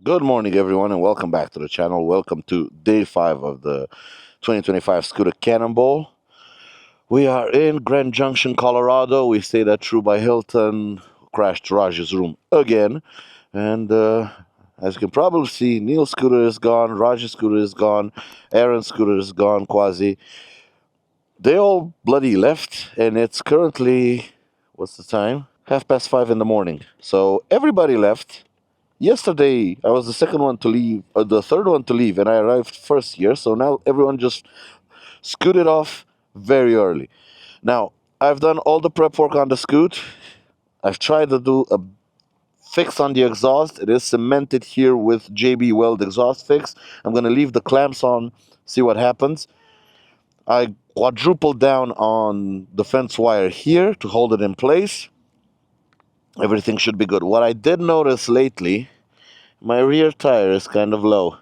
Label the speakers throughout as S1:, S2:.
S1: Good morning, everyone, and welcome back to the channel. Welcome to day 5 of the 2025 Scooter Cannonball. We are in Grand Junction, Colorado. We stayed at True by Hilton, crashed Raj's room again. And as you can probably see, Neil's scooter is gone, Raj's scooter is gone, Aaron's scooter is gone, Quasi. They all bloody left, and it's currently, what's the time? 5:30 in the morning. So everybody left. Yesterday, I was the second one to leave, or the third one to leave, and I arrived first here. So now everyone just scooted off very early. Now, I've done all the prep work on the scoot. I've tried to do a fix on the exhaust. It is cemented here with JB Weld exhaust fix. I'm going to leave the clamps on, see what happens. I quadrupled down on the fence wire here to hold it in place. Everything should be good. What I did notice lately, my rear tire is kind of low.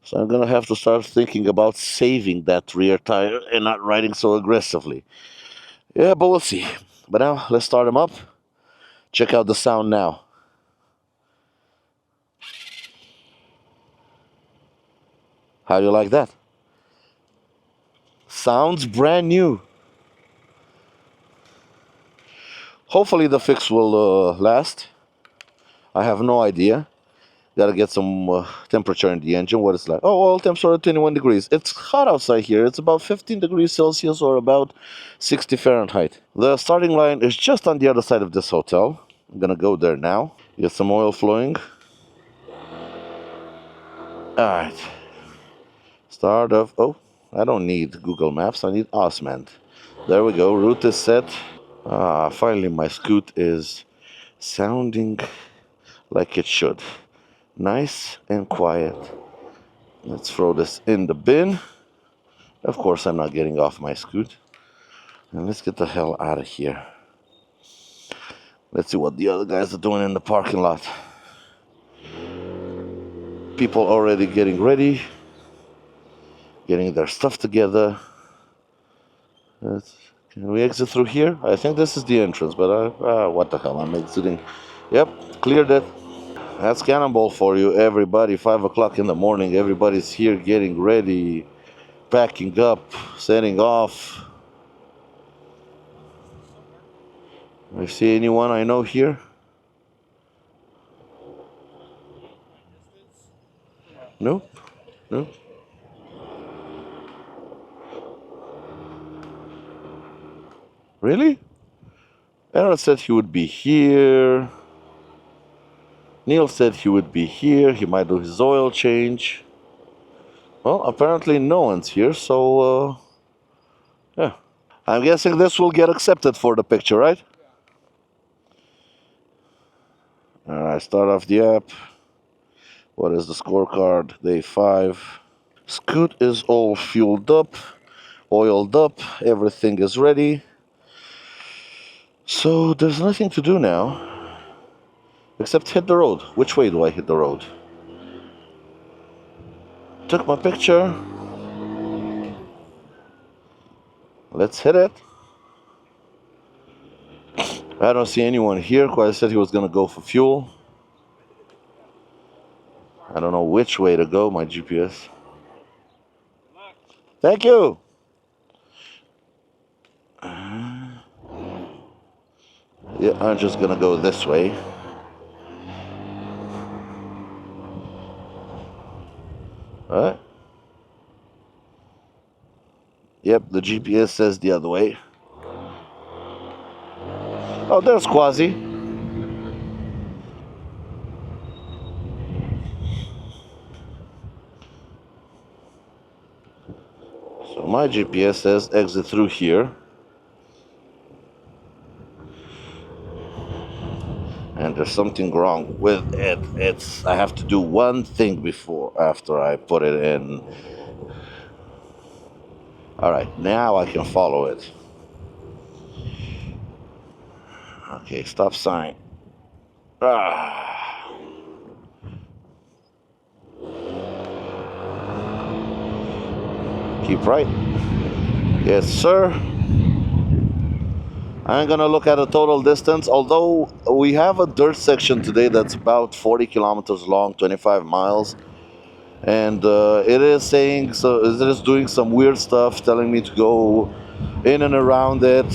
S1: So I'm going to have to start thinking about saving that rear tire and not riding so aggressively. Yeah, but we'll see. But now, let's start them up. Check out the sound now. How do you like that? Sounds brand new. Hopefully the fix will last. I have no idea. Gotta get some temperature in the engine, what it's like. Oh, oil temps are at 21 degrees. It's hot outside here. It's about 15 degrees Celsius or about 60 Fahrenheit. The starting line is just on the other side of this hotel. I'm gonna go there now. Get some oil flowing. Alright. Start of... Oh, I don't need Google Maps. I need Osmand. There we go. Route is set. Finally my scoot is sounding like it should. Nice and quiet. Let's throw this in the bin. Of course, I'm not getting off my scoot. And let's get the hell out of here. Let's see what the other guys are doing in the parking lot. People already getting ready, getting their stuff together. Can we exit through here? I think this is the entrance, but what the hell, I'm exiting. Yep, cleared it. That's Cannonball for you, everybody. 5 o'clock in the morning, everybody's here getting ready, packing up, setting off. I see anyone I know here? Nope. Nope. Really? Aaron said he would be here. Neil said he would be here. He might do his oil change. Well, apparently no one's here, so yeah. I'm guessing this will get accepted for the picture, right? Alright, start off the app. What is the scorecard? Day 5. Scoot is all fueled up, oiled up, everything is ready. So there's nothing to do now except hit the road. Which way do I hit the road? Took my picture. Let's hit it. I don't see anyone here. Quite said he was gonna go for fuel. I don't know which way to go, my GPS. Thank you. Yeah, I'm just gonna go this way. Alright. Yep, the GPS says the other way. Oh, there's Quasi. So my GPS says exit through here. And there's something wrong with it. I have to do one thing after I put it in. Alright, now I can follow it. Okay, stop sign. Keep right. Yes, sir. I'm gonna look at a total distance, although we have a dirt section today that's about 40 kilometers long, 25 miles. And it is saying, so it is doing some weird stuff, telling me to go in and around it,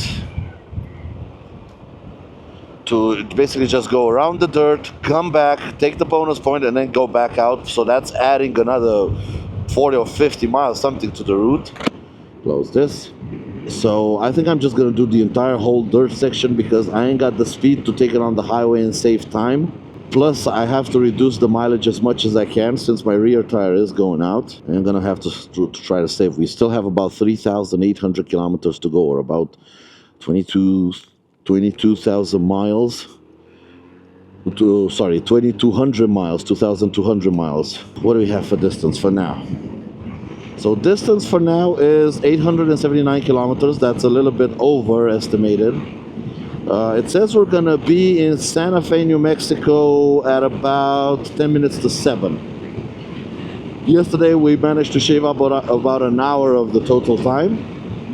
S1: to basically just go around the dirt, come back, take the bonus point, and then go back out. So that's adding another 40 or 50 miles, something to the route. Close this. So I think I'm just gonna do the entire whole dirt section because I ain't got the speed to take it on the highway and save time. Plus I have to reduce the mileage as much as I can since my rear tire is going out. And I'm gonna have to try to save. We still have about 3,800 kilometers to go, or about 22,000 miles. Sorry, 2,200 miles, 2,200 miles. What do we have for distance for now? So distance for now is 879 kilometers. That's a little bit overestimated. It says we're gonna be in Santa Fe, New Mexico at about 10 minutes to 7. Yesterday we managed to shave up about an hour of the total time.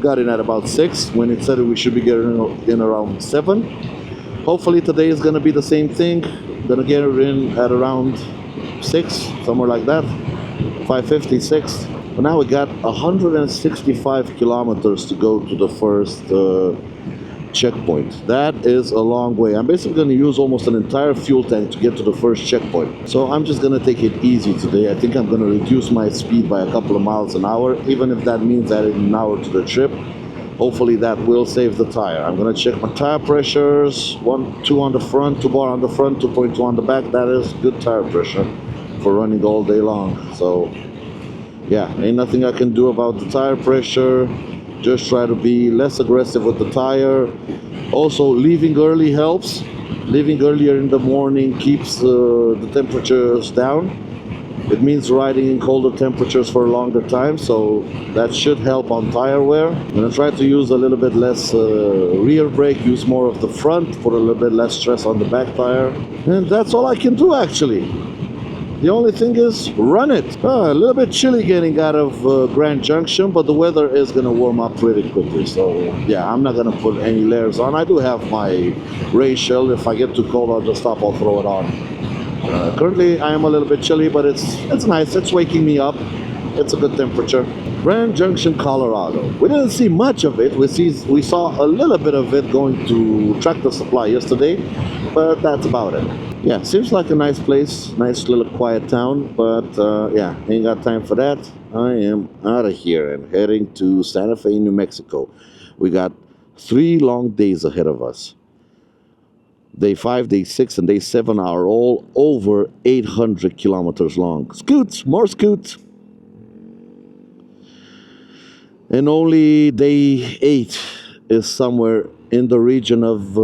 S1: Got in at about 6 when it said we should be getting in around 7. Hopefully today is gonna be the same thing. Gonna get in at around 6, somewhere like that. 5:50, 6. But now we got 165 kilometers to go to the first checkpoint. That is a long way. I'm basically going to use almost an entire fuel tank to get to the first checkpoint. So I'm just going to take it easy today. I think I'm going to reduce my speed by a couple of miles an hour, even if that means adding an hour to the trip. Hopefully that will save the tire. I'm going to check my tire pressures. 2 on the front, 2 bar on the front, 2.2 on the back. That is good tire pressure for running all day long. So yeah, ain't nothing I can do about the tire pressure. Just try to be less aggressive with the tire. Also, leaving early helps. Leaving earlier in the morning keeps the temperatures down. It means riding in colder temperatures for a longer time, so that should help on tire wear. I'm gonna try to use a little bit less rear brake, use more of the front, put a little bit less stress on the back tire. And that's all I can do actually. The only thing is, run it. A little bit chilly getting out of Grand Junction, but the weather is going to warm up pretty quickly. So, yeah, I'm not going to put any layers on. I do have my rain shell. If I get too cold, I'll just stop, I'll throw it on. Currently, I am a little bit chilly, but it's nice. It's waking me up. It's a good temperature. Grand Junction, Colorado. We didn't see much of it. We saw a little bit of it going to Tractor Supply yesterday, but that's about it. Yeah, seems like a nice place, nice little quiet town, but yeah, ain't got time for that. I am out of here and heading to Santa Fe, New Mexico. We got 3 long days ahead of us. Day 5, day 6, and day 7 are all over 800 kilometers long. Scoots, more scoots. And only day 8 is somewhere in the region of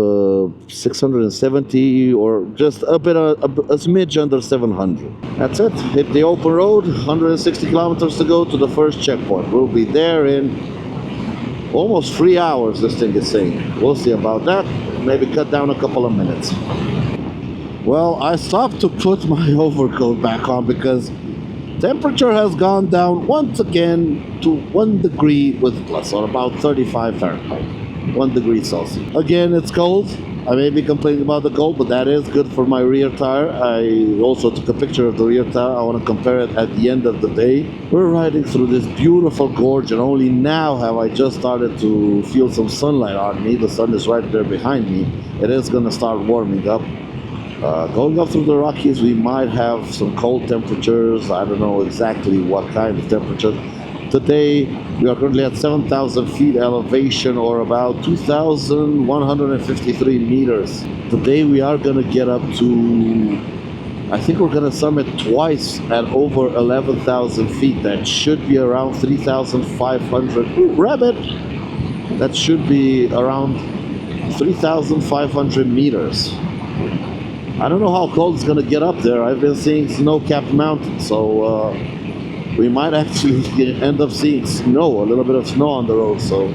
S1: 670 or just a smidge under 700. That's it. Hit the open road, 160 kilometers to go to the first checkpoint. We'll be there in almost 3 hours, this thing is saying. We'll see about that. Maybe cut down a couple of minutes. Well, I stopped to put my overcoat back on because temperature has gone down once again to 1 degree with plus, or about 35 Fahrenheit. 1 degree Celsius. Again, it's cold. I may be complaining about the cold, but that is good for my rear tire. I also took a picture of the rear tire. I want to compare it at the end of the day. We're riding through this beautiful gorge, and only now have I just started to feel some sunlight on me. The sun is right there behind me. It is going to start warming up. Going up through the Rockies, we might have some cold temperatures. I don't know exactly what kind of temperature. Today, we are currently at 7,000 feet elevation, or about 2,153 meters. Today, we are going to get up to, I think we're going to summit twice at over 11,000 feet. That should be around 3,500. Rabbit! That should be around 3,500 meters. I don't know how cold it's going to get up there. I've been seeing snow-capped mountains, so we might actually end up seeing snow, a little bit of snow on the road. So,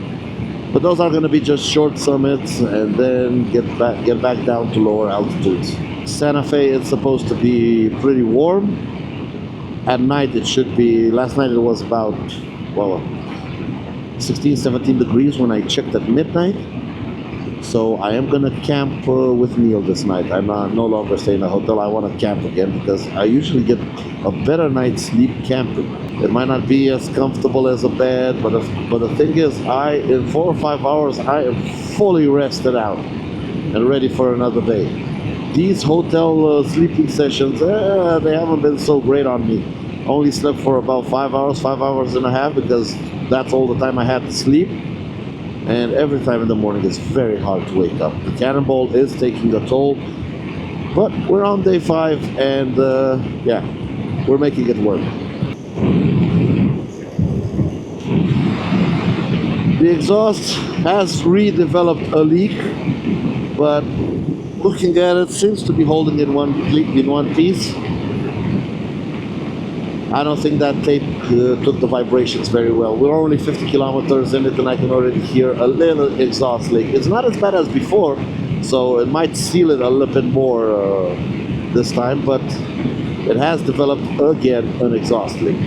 S1: but those are going to be just short summits, and then get back down to lower altitudes. Santa Fe is supposed to be pretty warm. At night it should be. Last night it was about 16, 17 degrees when I checked at midnight. So I am gonna camp with Neil this night. I'm no longer staying in a hotel. I want to camp again because I usually get a better night's sleep camping. It might not be as comfortable as a bed, but the thing is, in 4 or 5 hours I am fully rested out and ready for another day. These hotel sleeping sessions, they haven't been so great on me. Only slept for about 5 hours, 5 hours and a half, because that's all the time I had to sleep. And every time in the morning it's very hard to wake up. The Cannonball is taking a toll, but we're on day 5, and yeah, we're making it work. The exhaust has redeveloped a leak, but looking at it, seems to be holding in one piece. I don't think that tape took the vibrations very well. We're only 50 kilometers in it, and I can already hear a little exhaust leak. It's not as bad as before, so it might seal it a little bit more this time, but it has developed again an exhaust leak.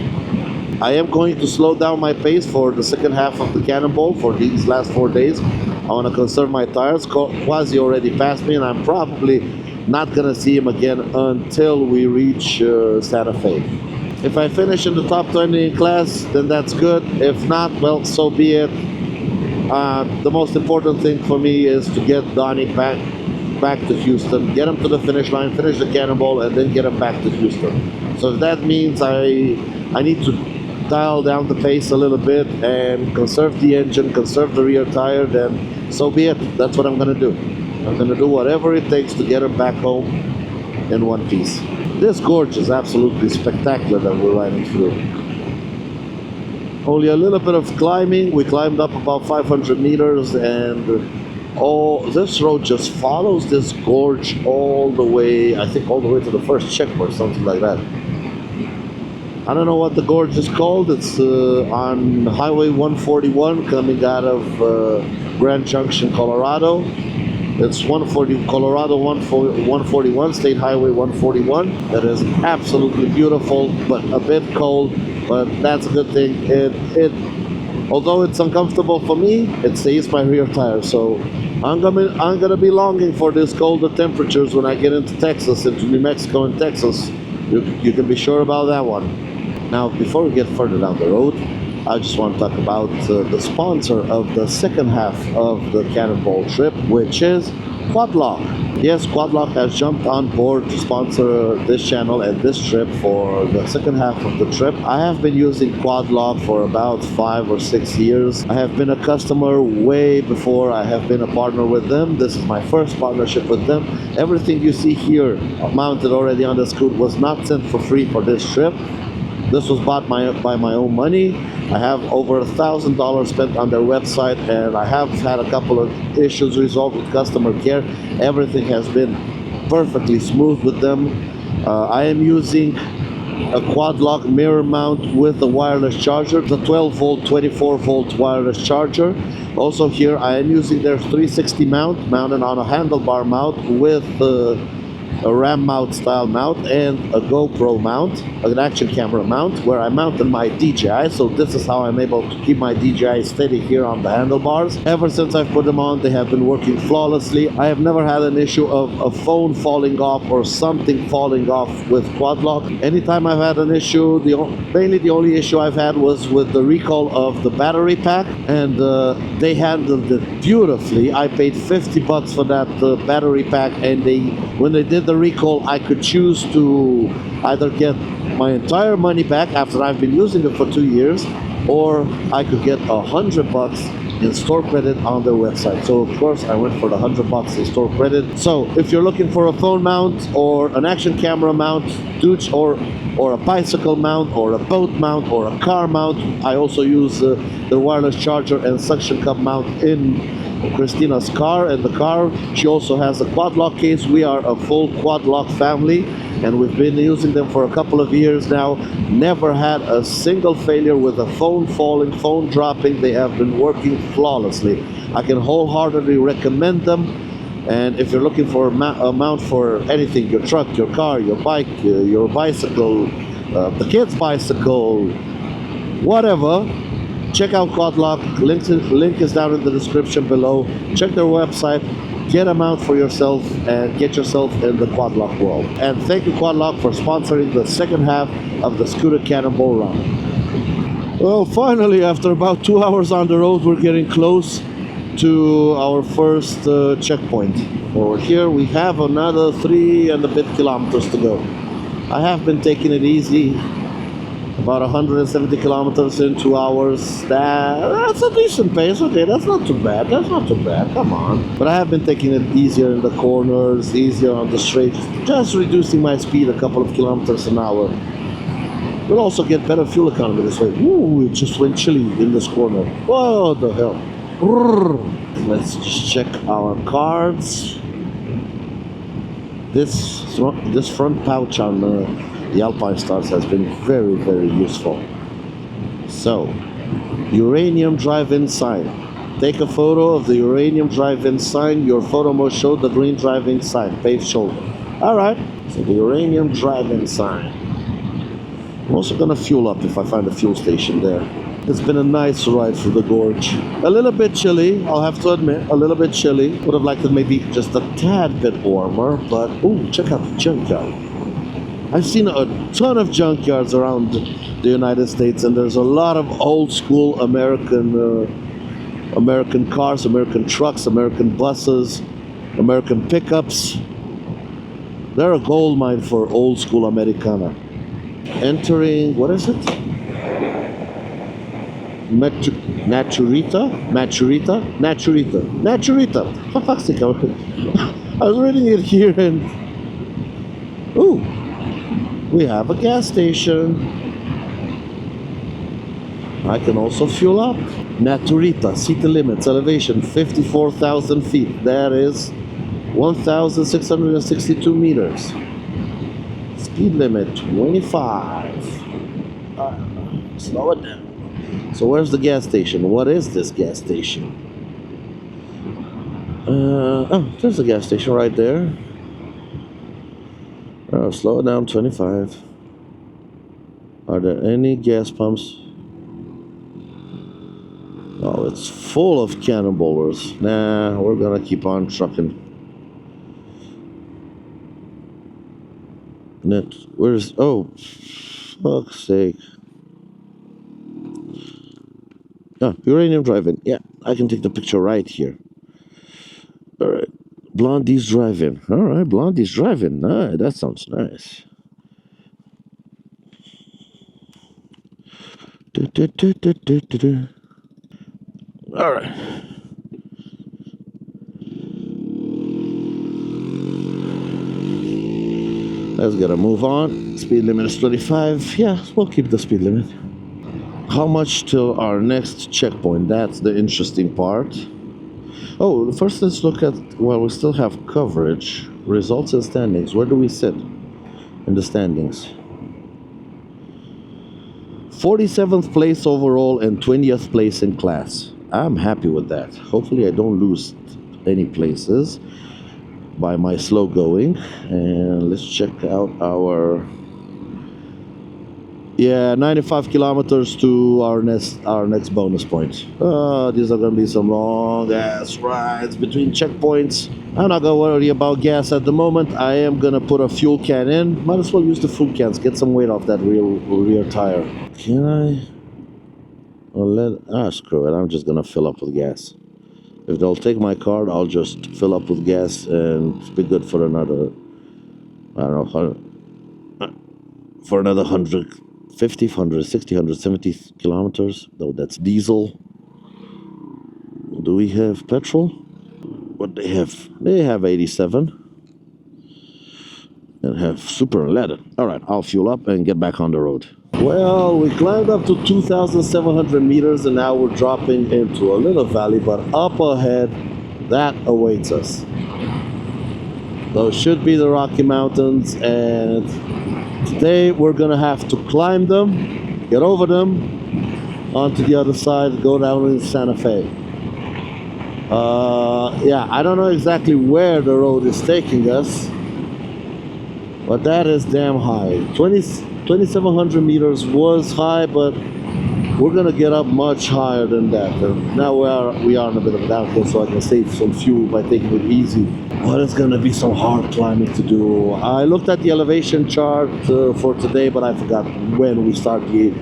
S1: I am going to slow down my pace for the second half of the Cannonball for these last 4 days. I want to conserve my tires. Quasi already passed me, and I'm probably not going to see him again until we reach Santa Fe. If I finish in the top 20 in class, then that's good. If not, well, so be it. The most important thing for me is to get Donnie back to Houston, get him to the finish line, finish the Cannonball, and then get him back to Houston. So if that means I need to dial down the pace a little bit and conserve the engine, conserve the rear tire, then so be it. That's what I'm going to do. I'm going to do whatever it takes to get him back home in one piece. This gorge is absolutely spectacular that we're riding through. Only a little bit of climbing. We climbed up about 500 meters, and this road just follows this gorge all the way, I think all the way to the first checkpoint, something like that. I don't know what the gorge is called. It's on Highway 141 coming out of Grand Junction, Colorado. It's Colorado 141, State Highway 141. That is absolutely beautiful, but a bit cold, but that's a good thing. Although it's uncomfortable for me, it saves my rear tire. So I'm gonna be longing for these colder temperatures when I get into Texas, into New Mexico and Texas. You can be sure about that one. Now, before we get further down the road, I just want to talk about the sponsor of the second half of the Cannonball trip, which is Quadlock. Yes, Quadlock has jumped on board to sponsor this channel and this trip for the second half of the trip. I have been using Quadlock for about 5 or 6 years. I have been a customer way before I have been a partner with them. This is my first partnership with them. Everything you see here mounted already on the Scoot was not sent for free for this trip. This was bought by my own money. I have over $1,000 spent on their website, and I have had a couple of issues resolved with customer care. Everything has been perfectly smooth with them. I am using a Quadlock mirror mount with a wireless charger, the 12 volt, 24 volt wireless charger. Also here I am using their 360 mount mounted on a handlebar mount with a RAM mount style mount and a GoPro mount, an action camera mount, where I mounted my DJI. So this is how I'm able to keep my DJI steady here on the handlebars. Ever since I've put them on, they have been working flawlessly. I have never had an issue of a phone falling off or something falling off with Quadlock. Anytime I've had an issue, mainly the only issue I've had was with the recall of the battery pack, and they handled it beautifully. I paid $50 for that battery pack, and when they did the recall, I could choose to either get my entire money back after I've been using it for 2 years, or I could get $100 in store credit on their website. So of course I went for the $100 in store credit. So if you're looking for a phone mount or an action camera mount, or a bicycle mount or a boat mount or a car mount, I also use the wireless charger and suction cup mount in Christina's car. And the car, she also has a Quadlock case. We are a full Quadlock family, and we've been using them for a couple of years now. Never had a single failure with a phone falling, phone dropping. They have been working flawlessly. I can wholeheartedly recommend them. And if you're looking for a mount for anything, your truck, your car, your bike, your bicycle, the kid's bicycle, whatever, check out Quadlock. Link is down in the description below. Check their website. Get a mount for yourself and get yourself in the Quadlock world. And thank you, Quadlock, for sponsoring the second half of the Scooter Cannonball run. Well, finally, after about 2 hours on the road, we're getting close to our first checkpoint. Over here, we have another 3 and a bit kilometers to go. I have been taking it easy. About 170 kilometers in 2 hours. That's a decent pace. Okay, that's not too bad. That's not too bad. Come on. But I have been taking it easier in the corners, easier on the straight, just reducing my speed a couple of kilometers an hour. We'll also get better fuel economy this way. Ooh, it just went chilly in this corner. What the hell? Let's just check our cards. This front pouch on the Alpine Stars has been very, very useful. So, uranium drive-in sign. Take a photo of the uranium drive-in sign. Your photo must show the green drive-in sign. Paved shoulder. Alright, so the uranium drive-in sign. I'm also gonna fuel up if I find a fuel station there. It's been a nice ride through the gorge. A little bit chilly, I'll have to admit, a little bit chilly. Would have liked it maybe just a tad bit warmer, but ooh, check out the junkyard. I've seen a ton of junkyards around the United States, and there's a lot of old school American cars, American trucks, American buses, American pickups. They're a gold mine for old school Americana. Entering, what is it? Naturita. For fuck's sake, I was reading it here and... Ooh, we have a gas station. I can also fuel up. Naturita, city limits, elevation 54,000 feet. That is 1,662 meters. Speed limit 25. Slow it down. So where's the gas station? What is this gas station? Oh, there's a gas station right there. Oh, slow it down, 25. Are there any gas pumps? Oh, it's full of cannonballers. Nah, we're gonna keep on trucking. Where's... Oh, fuck's sake. Ah, uranium drive-in. Yeah, I can take the picture right here. Alright. Blondie's drive-in. Alright, Blondie's drive-in. Nice. That sounds nice. Alright. Let's get a move on. Speed limit is 25. Yeah, we'll keep the speed limit. How much till our next checkpoint? That's the interesting part. Oh, first let's look at, well, we still have coverage. Results and standings. Where do we sit in the standings? 47th place overall and 20th place in class. I'm happy with that. Hopefully I don't lose any places by my slow going. And let's check out our... Yeah, 95 kilometers to our next bonus point. These are gonna be some long ass rides between checkpoints. I'm not gonna worry about gas at the moment. I am gonna put a fuel can in. Might as well use the fuel cans. Get some weight off that rear tire. Can I? Screw it. I'm just gonna fill up with gas. If they'll take my card, I'll just fill up with gas and be good for another, I don't know, for another 150, 160, 170 kilometers. Though that's diesel. Do we have petrol? What they have? They have 87. And have super leaded. Alright, I'll fuel up and get back on the road. Well, we climbed up to 2,700 meters and now we're dropping into a little valley, but up ahead, that awaits us. Those should be the Rocky Mountains, and today we're gonna have to climb them, get over them, onto the other side, go down in Santa Fe. Yeah, I don't know exactly where the road is taking us, but that is damn high. 2,700 meters was high, but we're gonna get up much higher than that. And now we are in a bit of a downhill, so I can save some fuel by taking it easy. But it's gonna be some hard climbing to do. I looked at the elevation chart for today, but I forgot when we start the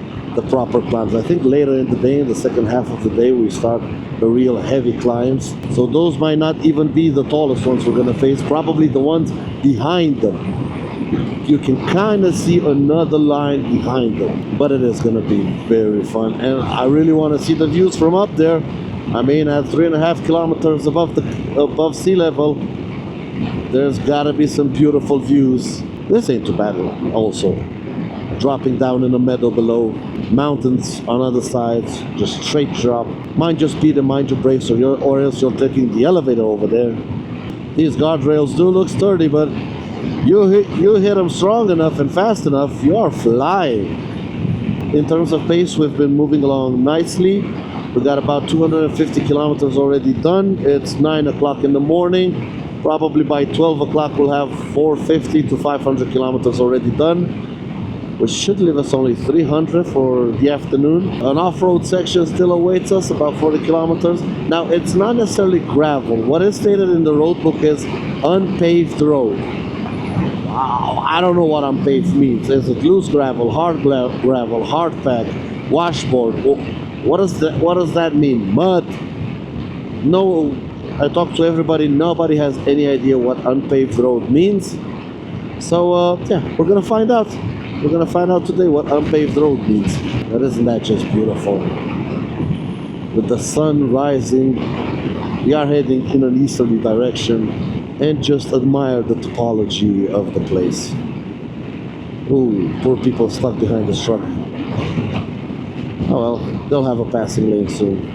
S1: proper climbs. I think later in the day, in the second half of the day, we start the real heavy climbs. So those might not even be the tallest ones we're gonna face, probably the ones behind them. You can kind of see another line behind them, but it is gonna be very fun. And I really want to see the views from up there. I mean, at 3.5 kilometers above sea level, there's gotta be some beautiful views. This ain't too bad also. Dropping down in the meadow below, mountains on other sides, just straight drop. Mind your speed and mind your brakes, or else you're taking the elevator over there. These guardrails do look sturdy, but you hit them strong enough and fast enough, you're flying. In terms of pace, we've been moving along nicely. We got about 250 kilometers already done. It's 9 o'clock in the morning. Probably by 12 o'clock we'll have 450 to 500 kilometers already done, which should leave us only 300 for the afternoon. An off-road section still awaits us, about 40 kilometers. Now, it's not necessarily gravel. What is stated in the road book is unpaved road. I don't know what unpaved means. Is it loose gravel, hard gravel, hard pack, washboard? What does that mean? Mud? No, I talked to everybody. Nobody has any idea what unpaved road means. So yeah, we're gonna find out. We're gonna find out today what unpaved road means. But isn't that just beautiful? With the sun rising, we are heading in an easterly direction, and just admire the topology of the place. Ooh, poor people stuck behind this truck. Oh well, they'll have a passing lane soon.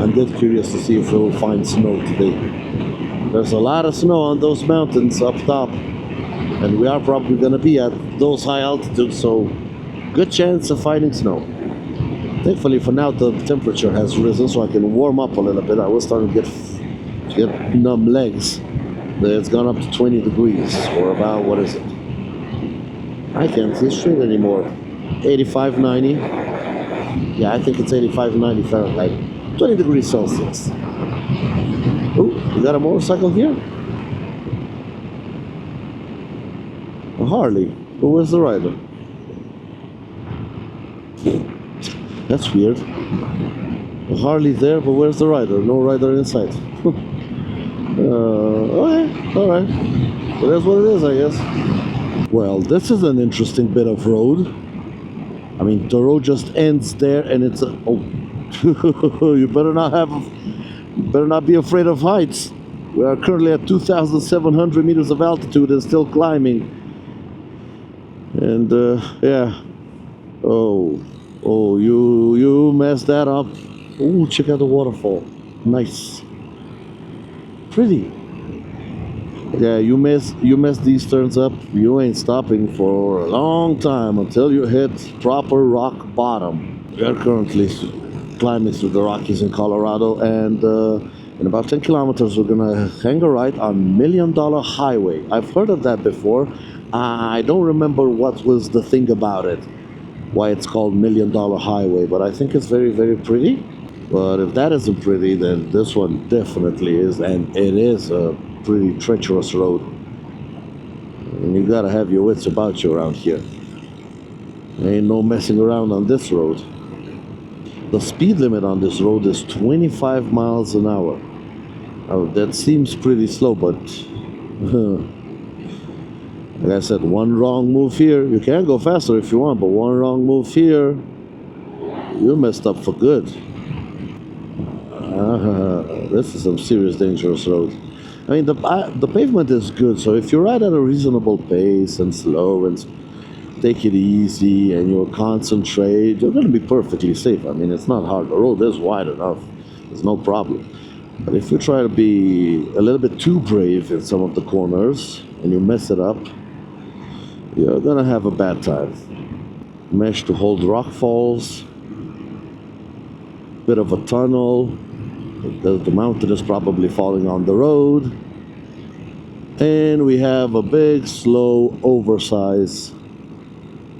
S1: I'm dead curious to see if we'll find snow today. There's a lot of snow on those mountains up top, and we are probably gonna be at those high altitudes, so good chance of finding snow. Thankfully for now the temperature has risen, so I can warm up a little bit. I was starting to get numb legs. It's gone up to 20 degrees, or about, what is it? I can't see straight anymore. 85, 90. Yeah, I think it's 85, 90 Fahrenheit. 20 degrees Celsius. Oh, we got a motorcycle here? A Harley. But where's the rider? That's weird. A Harley there, but where's the rider? No rider in sight. Okay, alright. Well, that's what it is, I guess. Well, this is an interesting bit of road. I mean, the road just ends there, and it's a... Oh, you better not be afraid of heights. We are currently at 2,700 meters of altitude and still climbing. And, yeah. Oh, you messed that up. Oh, check out the waterfall. Nice. Pretty. Yeah, you mess these turns up, you ain't stopping for a long time until you hit proper rock bottom. We are currently climbing through the Rockies in Colorado, and in about 10 kilometers we're gonna hang a right on $1 Million Highway. I've heard of that before. I don't remember what was the thing about it, why it's called $1 Million Highway, but I think it's very, very pretty. But if that isn't pretty, then this one definitely is, and it is a pretty treacherous road. And you gotta have your wits about you around here. There ain't no messing around on this road. The speed limit on this road is 25 miles an hour. Oh, that seems pretty slow, but like I said, one wrong move here. You can go faster if you want, but one wrong move here, you're messed up for good. This is some serious dangerous road. I mean, the pavement is good, so if you ride at a reasonable pace and slow and take it easy and you'll concentrate, you're going to be perfectly safe. I mean, it's not hard. The road is wide enough. There's no problem. But if you try to be a little bit too brave in some of the corners and you mess it up, you're going to have a bad time. Mesh to hold rock falls. Bit of a tunnel. The mountain is probably falling on the road. And we have a big, slow, oversized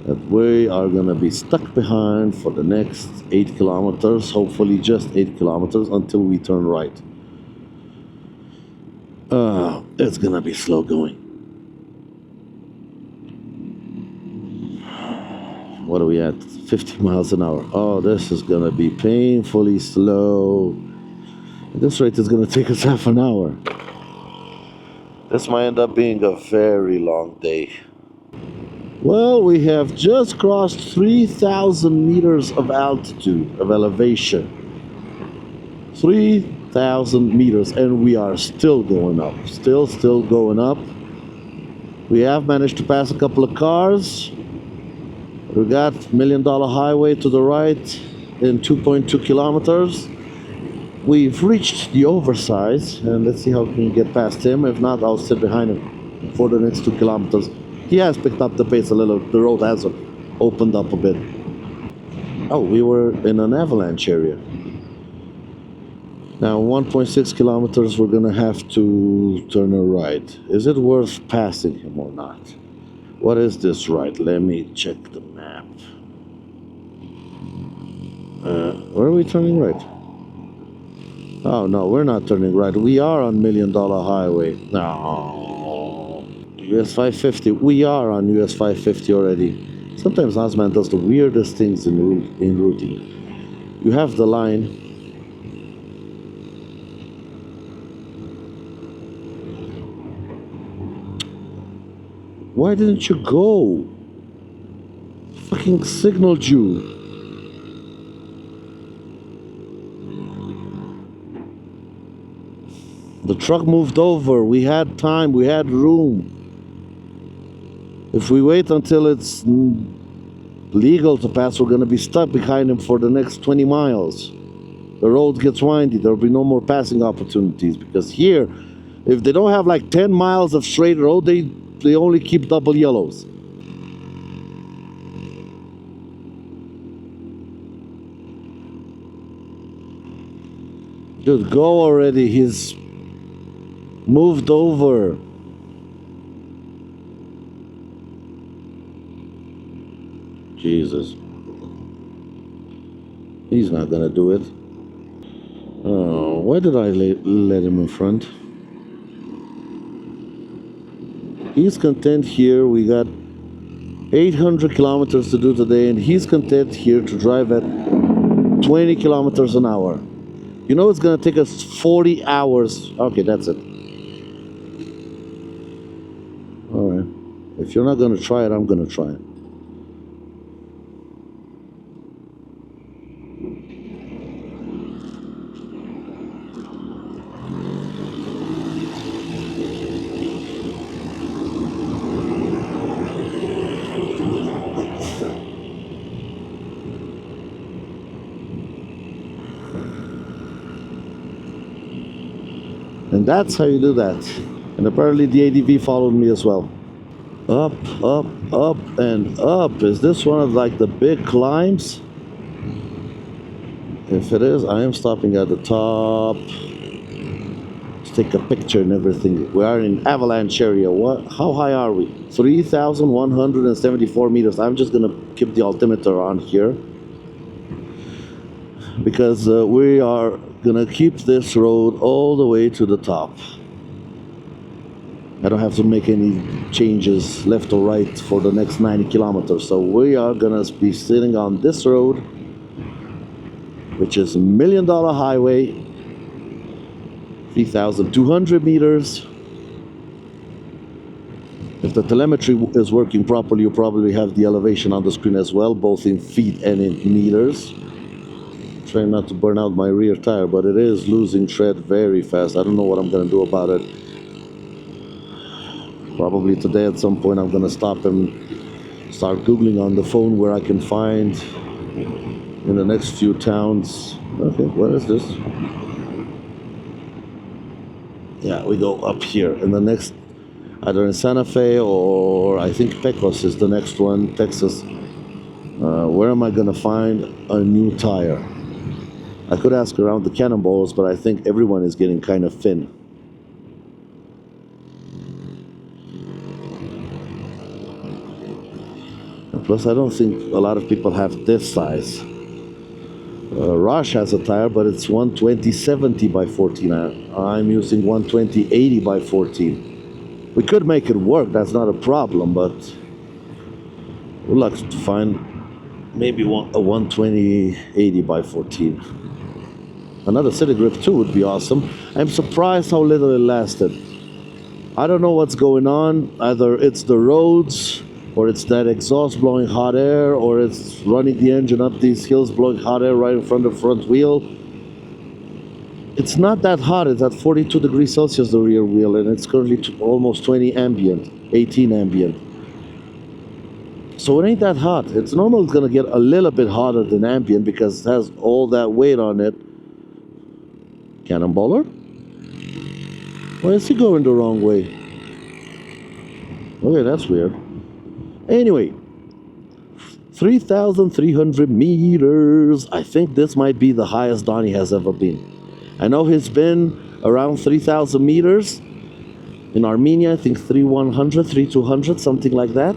S1: that we are gonna be stuck behind for the next 8 kilometers, hopefully just 8 kilometers until we turn right. It's gonna be slow going. What are we at? 50 miles an hour. Oh, this is gonna be painfully slow. At this rate, it's gonna take us half an hour. This might end up being a very long day. Well, we have just crossed 3,000 meters of altitude, of elevation. 3,000 meters, and we are still going up. Still going up. We have managed to pass a couple of cars. We got $1 Million Highway to the right in 2.2 kilometers. We've reached the oversize, and let's see how we can get past him. If not, I'll sit behind him for the next 2 kilometers. He has picked up the pace a little. The road has opened up a bit. Oh, we were in an avalanche area. Now, 1.6 kilometers, we're gonna have to turn a right. Is it worth passing him or not? What is this right? Let me check the map. Where are we turning right? Oh, no, we're not turning right. We are on $1 Million Highway. No. US 550. We are on US 550 already. Sometimes Osman does the weirdest things in routing. You have the line. Why didn't you go? Fucking signaled you. The truck moved over. We had time. We had room. If we wait until it's legal to pass, we're going to be stuck behind him for the next 20 miles. The road gets windy. There will be no more passing opportunities, because here, if they don't have like 10 miles of straight road, they only keep double yellows. Dude, go already. He's moved over. Jesus. He's not gonna do it. Oh, why did I let him in front? He's content here. We got 800 kilometers to do today, and he's content here to drive at 20 kilometers an hour. You know it's gonna take us 40 hours. Okay, that's it. Alright. If you're not gonna try it, I'm gonna try it. And that's how you do that. And apparently the ADV followed me as well. Up, up, up, and up. Is this one of like the big climbs? If it is, I am stopping at the top. Let's take a picture and everything. We are in avalanche area. What? How high are we? 3,174 meters. I'm just gonna keep the altimeter on here, because we are gonna keep this road all the way to the top. I don't have to make any changes left or right for the next 90 kilometers. So we are gonna be sitting on this road, which is $1 Million Highway, 3,200 meters. If the telemetry is working properly, you probably have the elevation on the screen as well, both in feet and in meters. Trying not to burn out my rear tire, but it is losing tread very fast. I don't know what I'm gonna do about it. Probably today at some point I'm gonna stop and start Googling on the phone where I can find in the next few towns. Okay, what is this? Yeah, we go up here. In the next, either in Santa Fe or I think Pecos is the next one, Texas. Where am I gonna find a new tire? I could ask around the Cannonballs, but I think everyone is getting kind of thin. Plus, I don't think a lot of people have this size. Rush has a tire, but it's 120/70 by 14. I'm using 120/80 by 14. We could make it work, that's not a problem, but we'd like to find maybe a 120/80 by 14. Another city grip too would be awesome. I'm surprised how little it lasted. I don't know what's going on. Either it's the roads, or it's that exhaust blowing hot air, or it's running the engine up these hills blowing hot air right in front of the front wheel. It's not that hot. It's at 42 degrees Celsius, the rear wheel, and it's currently almost 20 ambient, 18 ambient. So it ain't that hot. It's normal it's gonna get a little bit hotter than ambient because it has all that weight on it. Cannonballer? Why is he going the wrong way? Okay, that's weird. Anyway, 3,300 meters. I think this might be the highest Donnie has ever been. I know he's been around 3,000 meters. In Armenia, I think 3,100, 3,200, something like that.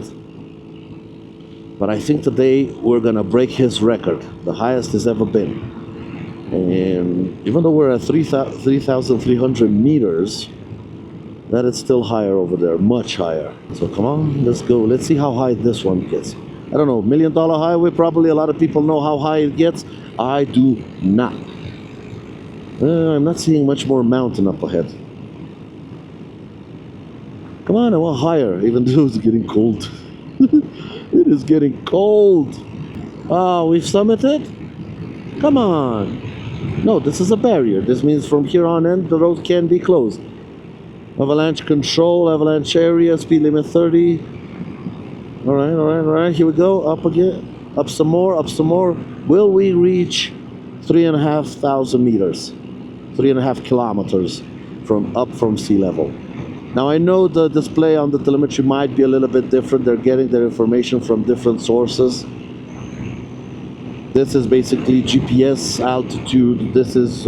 S1: But I think today we're gonna break his record, the highest he's ever been. And even though we're at 3,300 meters, that is still higher over there, much higher. So come on, let's go. Let's see how high this one gets. I don't know, $1 Million Highway, probably a lot of people know how high it gets. I do not. I'm not seeing much more mountain up ahead. Come on, I want higher, even though it's getting cold. It is getting cold. Oh, we've summited? Come on. No, this is a barrier. This means from here on in, the road can be closed. Avalanche control, avalanche area, speed limit 30. All right, here we go, up again, up some more, up some more. Will we reach 3,500 meters, 3.5 kilometers up from sea level? Now I know the display on the telemetry might be a little bit different. They're getting their information from different sources. This is basically GPS altitude. This is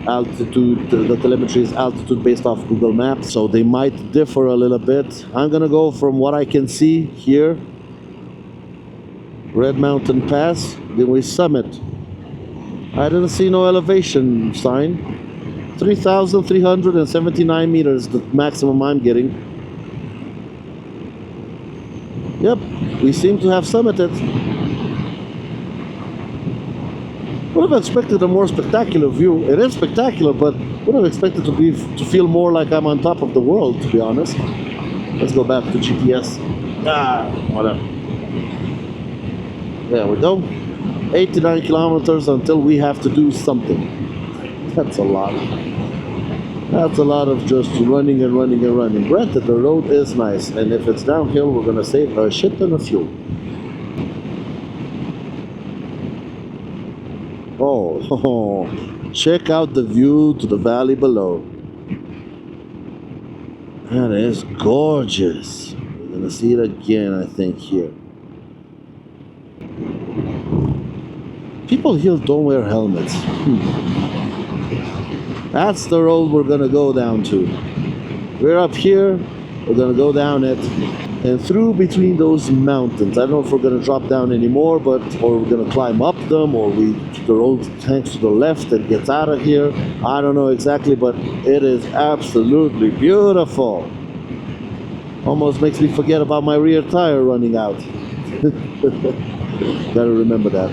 S1: altitude. The telemetry is altitude based off Google Maps, so they might differ a little bit. I'm gonna go from what I can see here. Red Mountain Pass, then we summit. I didn't see no elevation sign. 3,379 meters, the maximum I'm getting. Yep, we seem to have summited. Would have expected a more spectacular view. It is spectacular, but would have expected to feel more like I'm on top of the world, to be honest. Let's go back to GPS. Whatever. There we go. 89 kilometers until we have to do something. That's a lot. That's a lot of just running and running and running. Granted, the road is nice, and if it's downhill, we're gonna save a shit ton of fuel. Oh, check out the view to the valley below. That is gorgeous. We're gonna see it again, I think, here. People here don't wear helmets. That's the road we're gonna go down to. We're up here, we're gonna go down it, and through between those mountains. I don't know if we're gonna drop down anymore, or we're gonna climb up them, or the road hangs to the left and gets out of here. I don't know exactly, but it is absolutely beautiful. Almost makes me forget about my rear tire running out. Gotta remember that.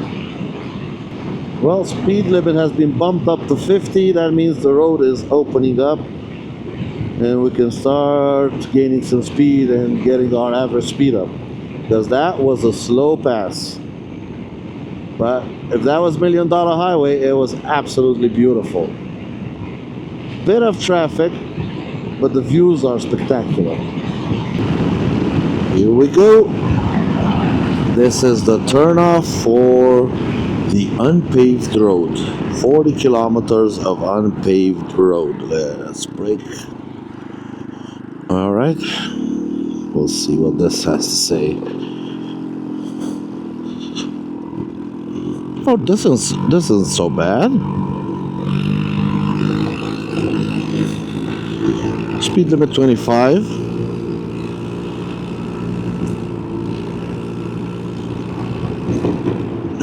S1: Well, speed limit has been bumped up to 50. That means the road is opening up and we can start gaining some speed and getting our average speed up, because that was a slow pass. But if that was $1 Million Highway, it was absolutely beautiful. Bit of traffic, but the views are spectacular. Here we go. This is the turnoff for the unpaved road. 40 kilometers of unpaved road. Let's brake. All right. We'll see what this has to say. Oh, this isn't so bad. Speed limit 25.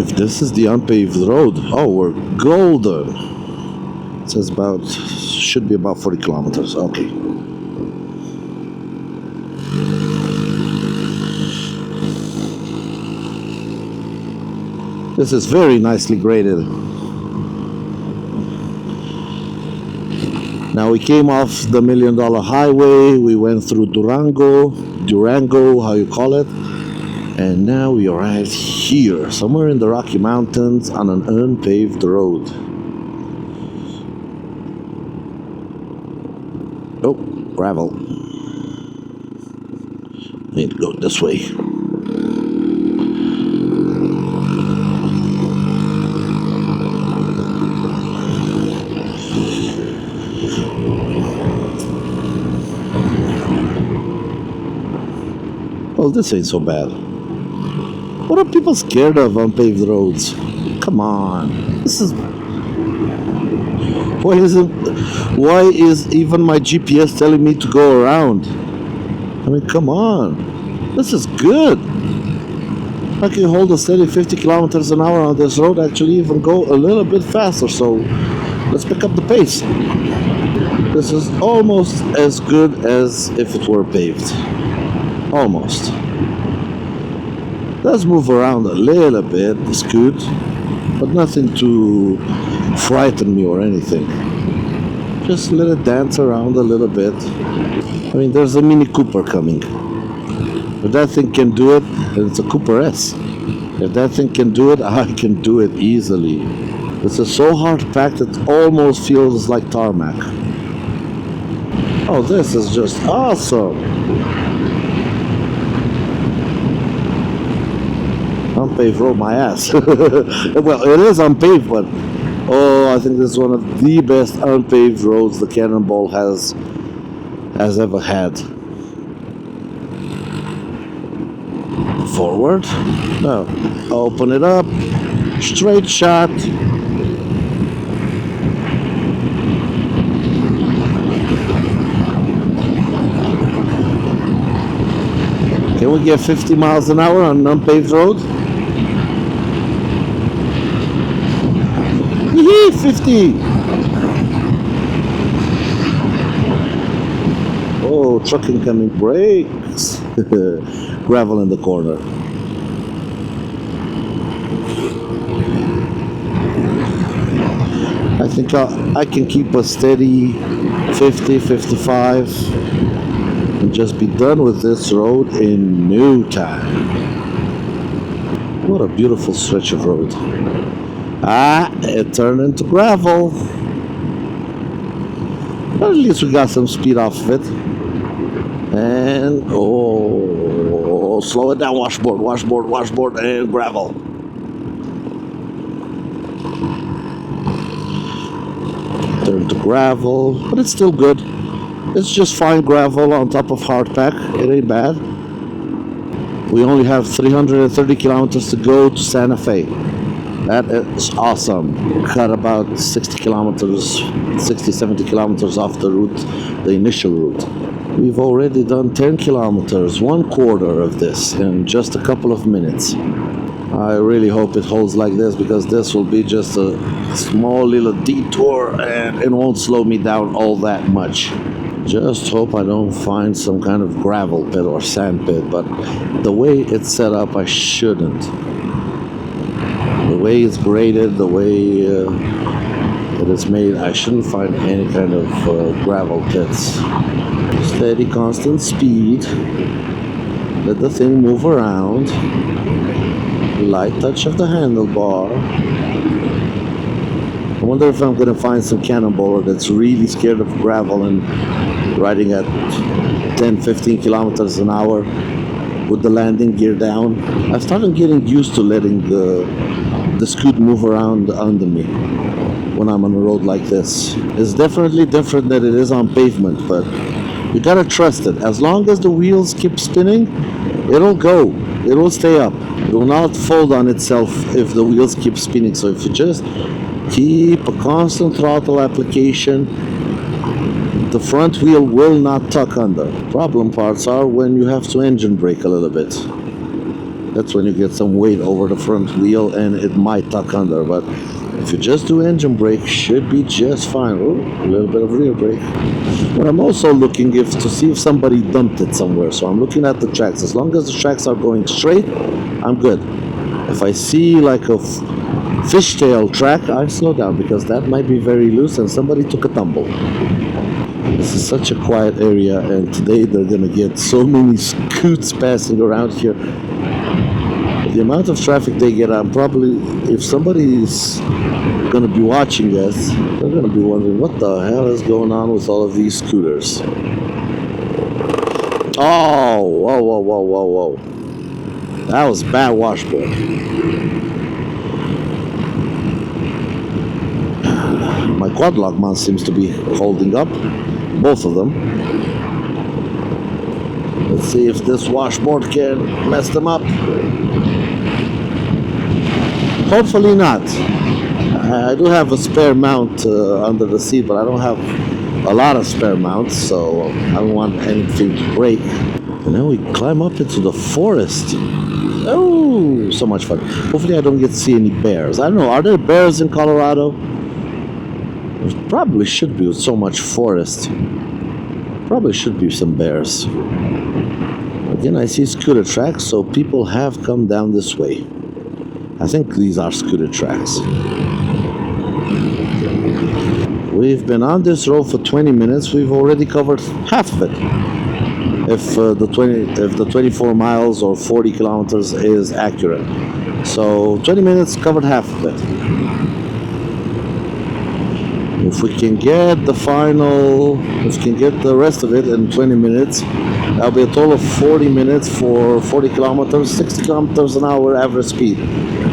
S1: If this is the unpaved road, oh, we're golden. It says should be about 40 kilometers. Okay. This is very nicely graded. Now we came off the $1 Million Highway. We went through Durango, how you call it. And now we are right here, somewhere in the Rocky Mountains on an unpaved road. Oh, gravel. Need to go this way. Well, this ain't so bad. What are people scared of unpaved roads? Come on. This is... Why is even my GPS telling me to go around? I mean, come on. This is good. I can hold a steady 50 kilometers an hour on this road, actually even go a little bit faster, so let's pick up the pace. This is almost as good as if it were paved. Almost. Let's move around a little bit, the scoot, but nothing to frighten me or anything. Just let it dance around a little bit. I mean, there's a Mini Cooper coming. If that thing can do it, and it's a Cooper S. If that thing can do it, I can do it easily. This is so hard packed it almost feels like tarmac. Oh, this is just awesome. Unpaved road, my ass. Well, it is unpaved, but oh, I think this is one of the best unpaved roads the Cannonball has ever had. Forward. No. Open it up. Straight shot. Can we get 50 miles an hour on an unpaved road? Yee, 50! Oh, truck incoming, brakes. Gravel in the corner. I think I can keep a steady 50, 55 and just be done with this road in no time. What a beautiful stretch of road. Ah, it turned into gravel. But at least we got some speed off of it. And, oh, slow it down, washboard, and gravel. Turn to gravel, but it's still good. It's just fine gravel on top of hardpack. It ain't bad. We only have 330 kilometers to go to Santa Fe. That is awesome. Cut about 60 kilometers, 60, 70 kilometers off the route, the initial route. We've already done 10 kilometers, 1/4 of this in just a couple of minutes. I really hope it holds like this, because this will be just a small little detour and it won't slow me down all that much. Just hope I don't find some kind of gravel pit or sand pit, but the way it's set up, I shouldn't. The way it's graded, the way it is made, I shouldn't find any kind of gravel pits. Steady, constant speed. Let the thing move around. Light touch of the handlebar. I wonder if I'm gonna find some Cannonballer that's really scared of gravel and riding at 10, 15 kilometers an hour with the landing gear down. I started getting used to letting the scoot move around under me when I'm on a road like this. It's definitely different than it is on pavement, but you gotta trust it. As long as the wheels keep spinning, it'll go. It will stay up. It will not fold on itself if the wheels keep spinning. So if you just keep a constant throttle application, the front wheel will not tuck under. Problem parts are when you have to engine brake a little bit. That's when you get some weight over the front wheel and it might tuck under. But if you just do engine brake, should be just fine. Ooh, a little bit of rear brake. But I'm also looking to see if somebody dumped it somewhere. So I'm looking at the tracks. As long as the tracks are going straight, I'm good. If I see like a fishtail track, I slow down because that might be very loose and somebody took a tumble. This is such a quiet area, and today they're gonna get so many scoots passing around here. The amount of traffic they get on, probably if somebody is gonna be watching us, they're gonna be wondering what the hell is going on with all of these scooters. Oh, whoa, whoa, whoa, whoa, whoa. That was bad washboard. My Quadlock mount seems to be holding up. Both of them. Let's see if this washboard can mess them up. Hopefully not. I do have a spare mount under the seat, but I don't have a lot of spare mounts, so I don't want anything to break. And then we climb up into the forest. Oh, so much fun. Hopefully I don't get to see any bears. I don't know, are there bears in Colorado? There probably should be with so much forest. Probably should be some bears. Again, I see scooter tracks, so people have come down this way. I think these are scooter tracks. We've been on this road for 20 minutes. We've already covered half of it. If the 24 miles or 40 kilometers is accurate. So 20 minutes covered half of it. If we can get if we can get the rest of it in 20 minutes, that'll be a total of 40 minutes for 40 kilometers, 60 kilometers an hour average speed.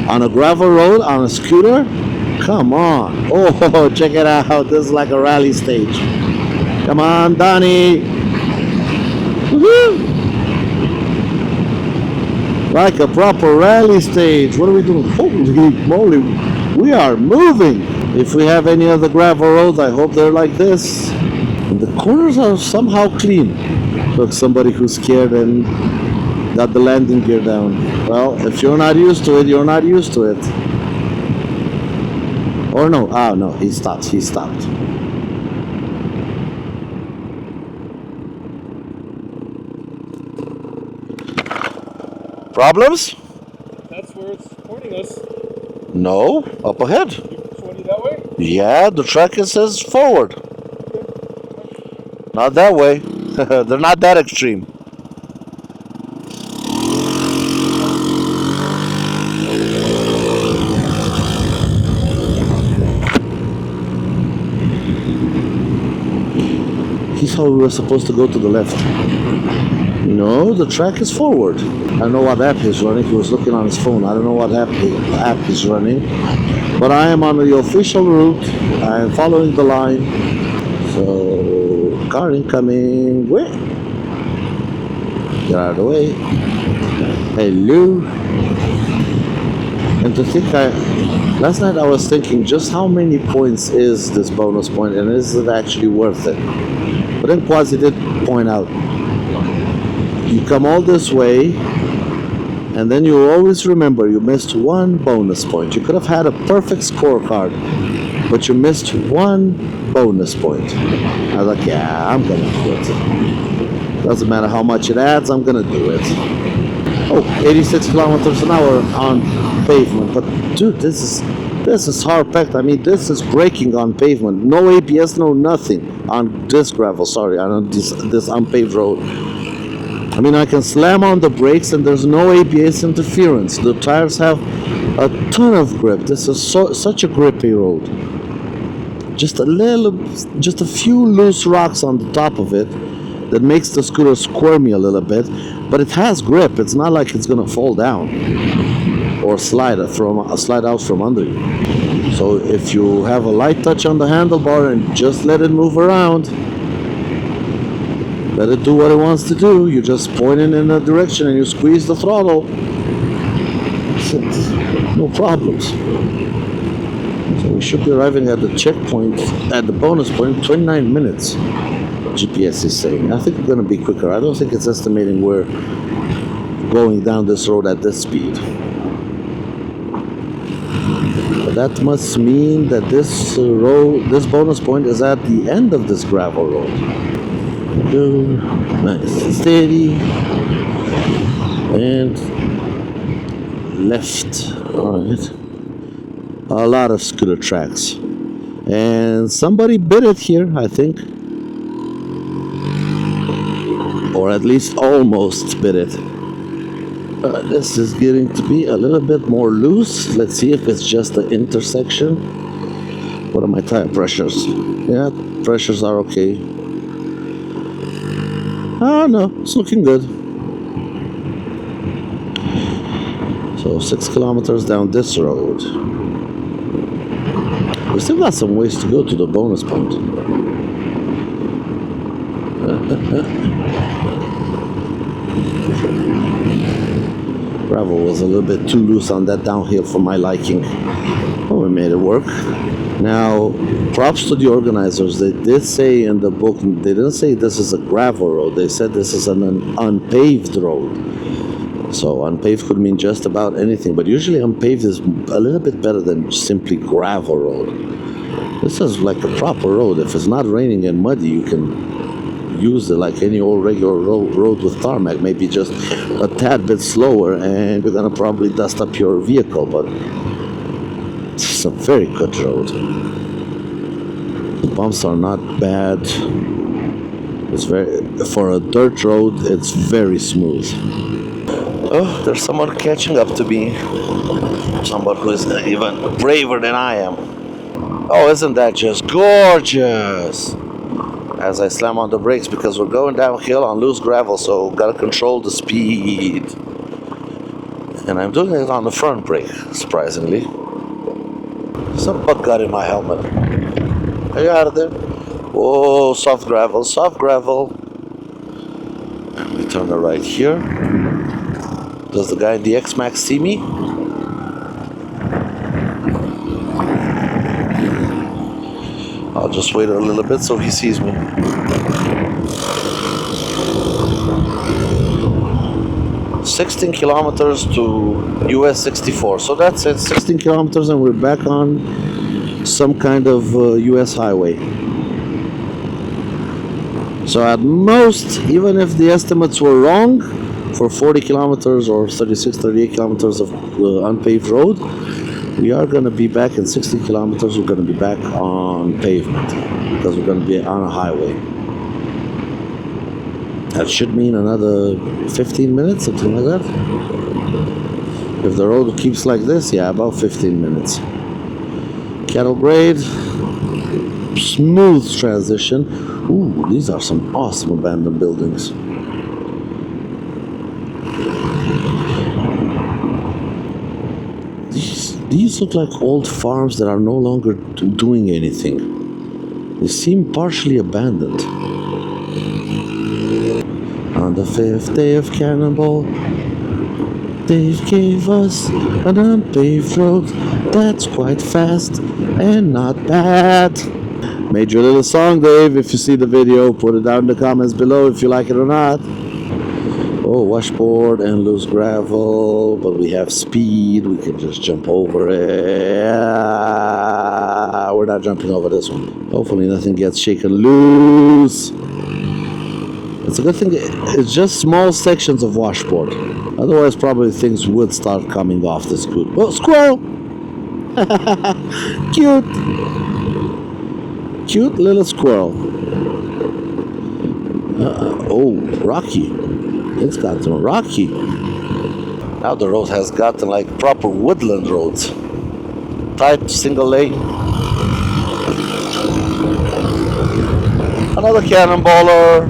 S1: On a gravel road, on a scooter, come on. Oh, check it out. This is like a rally stage. Come on, Donnie. Woohoo! Like a proper rally stage. What are we doing? Holy moly, we are moving. If we have any other gravel roads, I hope they're like this. And the corners are somehow clean. Look, somebody who's scared and got the landing gear down. Well, if you're not used to it, you're not used to it. Or no, no, he stopped. Problems?
S2: That's where it's pointing us.
S1: No, up ahead.
S2: It's pointing that way?
S1: Yeah, the track says forward. Not that way. They're not that extreme. He thought we were supposed to go to the left. No, the track is forward. I don't know what app he's running. He was looking on his phone. I don't know what app he's running. But I am on the official route. I am following the line. So, car incoming. Wait. Get out of the way. Hello. And to think, last night I was thinking just how many points is this bonus point and is it actually worth it? But then Quasi did point out, you come all this way and then you always remember you missed one bonus point. You could have had a perfect scorecard, but you missed one bonus point. I was like, yeah, I'm gonna do it. Doesn't matter how much it adds, I'm gonna do it. Oh, 86 kilometers an hour on pavement. But dude, this is hard packed. I mean, this is braking on pavement. No ABS, no nothing on this gravel. Sorry, on this unpaved road. I mean, I can slam on the brakes and there's no ABS interference. The tires have a ton of grip. This is such a grippy road. Just a few loose rocks on the top of it that makes the scooter squirmy a little bit, but it has grip. It's not like it's gonna fall down or slide out from under you. So if you have a light touch on the handlebar and just let it move around, let it do what it wants to do. You just point it in a direction and you squeeze the throttle. No problems. So we should be arriving at the checkpoint, at the bonus point, in 29 minutes. GPS is saying. I think we're going to be quicker. I don't think it's estimating where going down this road at this speed. But that must mean that this road, this bonus point is at the end of this gravel road. Good, nice and steady, and left. All right, a lot of scooter tracks, and somebody bit it here, I think, or at least almost bit it. This is getting to be a little bit more loose. Let's see if it's just the intersection. What are my tire pressures? Yeah, pressures are okay. Oh no, it's looking good. So 6 kilometers down this road. We still got some ways to go to the bonus point. Gravel was a little bit too loose on that downhill for my liking. But we made it work. Now, props to the organizers. They did say in the book, they didn't say this is a gravel road. They said this is an unpaved road. So unpaved could mean just about anything, but usually unpaved is a little bit better than simply gravel road. This is like a proper road. If it's not raining and muddy, you can use it like any old regular road with tarmac, maybe just a tad bit slower, and you're gonna probably dust up your vehicle, but it's a very good road. The bumps are not bad. It's very, for a dirt road, it's very smooth. Oh, there's someone catching up to me. Someone who is even braver than I am. Oh, isn't that just gorgeous? As I slam on the brakes because we're going downhill on loose gravel, so gotta control the speed. And I'm doing it on the front brake, surprisingly. Some bug got in my helmet. Are you out of there? Whoa, soft gravel, soft gravel. And we turn the right here. Does the guy in the X-Max see me? I'll just wait a little bit so he sees me. "16 kilometers to US 64. So that's it, 16 kilometers, and we're back on some kind of US highway. So at most, even if the estimates were wrong, for 40 kilometers or 36, 38 kilometers of unpaved road, we are going to be back in 60 kilometers. We're going to be back on pavement because we're going to be on a highway. That should mean another 15 minutes, something like that. If the road keeps like this, yeah, about 15 minutes. Cattle grade, smooth transition. Ooh, these are some awesome abandoned buildings. These look like old farms that are no longer doing anything. They seem partially abandoned. On the 5th day of Cannonball, Dave gave us an unpaved road that's quite fast and not bad. Made your little song, Dave. If you see the video, put it down in the comments below if you like it or not. Oh, washboard and loose gravel, but we have speed. We can just jump over it. We're not jumping over this one. Hopefully nothing gets shaken loose. It's a good thing it's just small sections of washboard. Otherwise, probably things would start coming off the scooter. Oh, squirrel! Cute! Cute little squirrel. Oh, Rocky. It's gotten rocky. Now the road has gotten like proper woodland roads. Tight, single lane. Another cannonballer.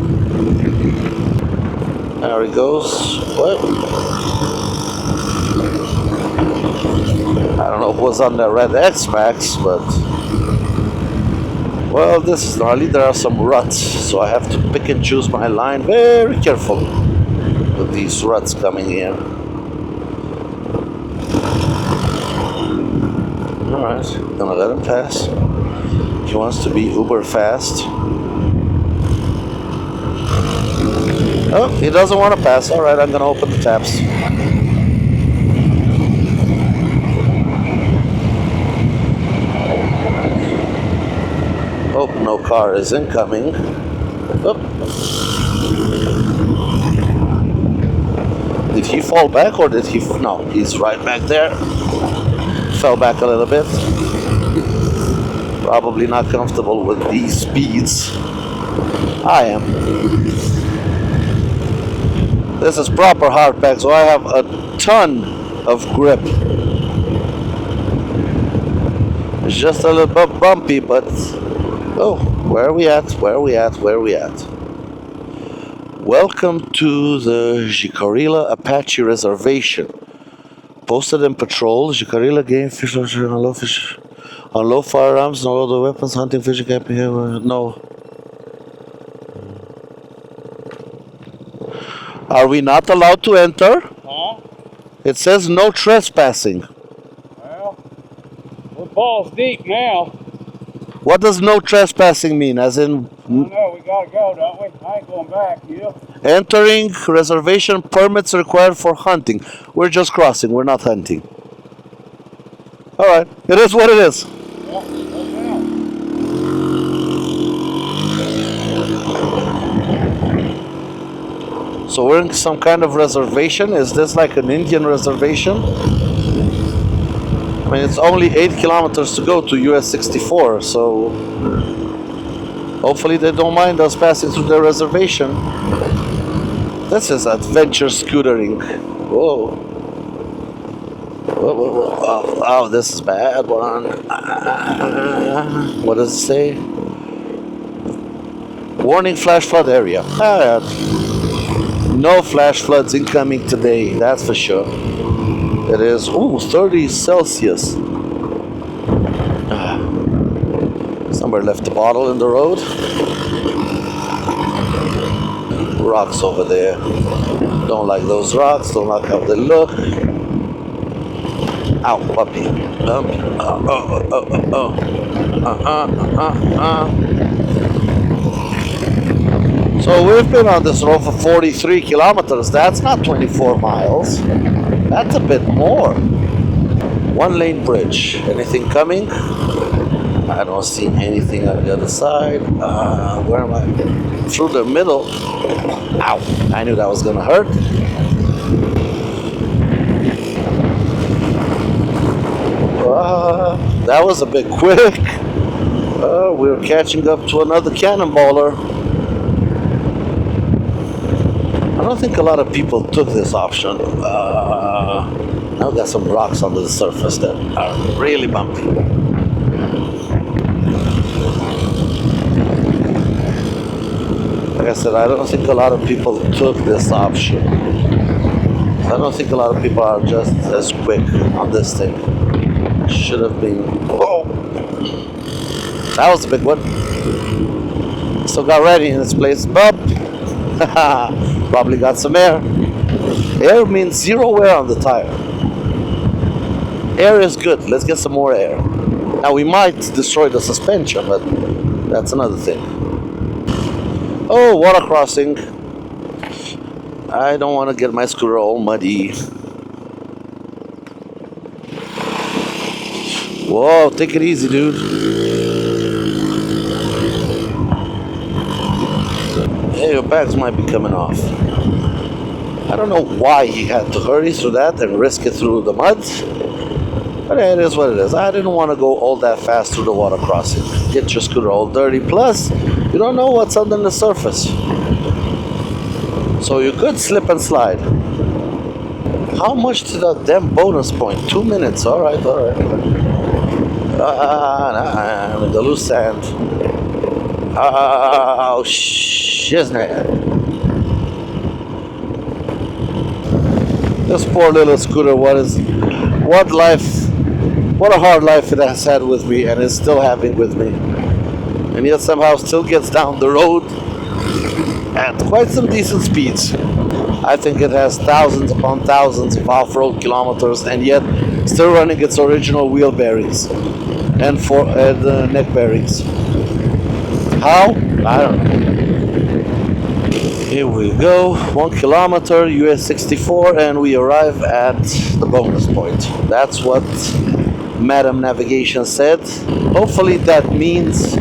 S1: There he goes. What? I don't know what's on the red X-Max, but... Well, this is gnarly. There are some ruts, so I have to pick and choose my line very carefully with these ruts coming in. Alright, gonna let him pass. He wants to be uber fast. Oh, he doesn't want to pass. All right, I'm going to open the taps. Oh, no car is incoming. Oh. Did he fall back or did he... No, he's right back there. Fell back a little bit. Probably not comfortable with these speeds. I am. This is proper hardback, so I have a ton of grip. It's just a little bit bumpy, but... Oh, where are we at? Where are we at? Where are we at? Welcome to the Jicarilla Apache Reservation. Posted in patrol, Jicarilla game fish on low fish, on low firearms, no other weapons, hunting, fishing, camping here. No. Are we not allowed to enter?
S2: Huh?
S1: It says no trespassing.
S2: Well, we're balls deep now.
S1: What does no trespassing mean? As in
S2: No, we gotta go, don't we? I ain't going back, you.
S1: entering reservation permits required for hunting. We're just crossing, we're not hunting. Alright, it is what it is.
S2: Yeah, go down.
S1: So we're in some kind of reservation. Is this like an Indian reservation? I mean, it's only 8 kilometers to go to US 64, so hopefully they don't mind us passing through their reservation. This is adventure scootering. Whoa. Whoa, whoa, whoa. Oh, this is bad one. What does it say? Warning flash flood area. No flash floods incoming today, that's for sure. It is, 30 Celsius. Somebody left the bottle in the road. Rocks over there. Don't like those rocks, don't like how they look. Ow, puppy. So we've been on this road for 43 kilometers. That's not 24 miles. That's a bit more. One lane bridge. Anything coming? I don't see anything on the other side. Where am I? Through the middle. Ow. I knew that was gonna hurt. That was a bit quick. We're catching up to another cannonballer. I don't think a lot of people took this option. Now we got some rocks under the surface that are really bumpy. Like I said, I don't think a lot of people took this option. I don't think a lot of people are just as quick on this thing. Should have been. Oh, that was a big one. Still got ready in this place. Bump. Probably got some air. Air means zero wear on the tire. Air is good. Let's get some more air. Now we might destroy the suspension, but that's another thing. Oh, water crossing. I don't want to get my scooter all muddy. Whoa, take it easy, dude. Hey, your bags might be coming off. I don't know why he had to hurry through that and risk it through the mud. But it is what it is. I didn't want to go all that fast through the water crossing. Get your scooter all dirty. Plus, you don't know what's under the surface. So you could slip and slide. How much to that damn bonus point? 2 minutes. Alright, alright. I'm in the loose sand. Oh, shiznit. This poor little scooter, what a hard life it has had with me and is still having with me. And yet somehow still gets down the road at quite some decent speeds. I think it has thousands upon thousands of off-road kilometers and yet still running its original wheel bearings and neck bearings. How? I don't know. Here we go, 1 kilometer, US 64, and we arrive at the bonus point. That's what Madam Navigation said. Hopefully that means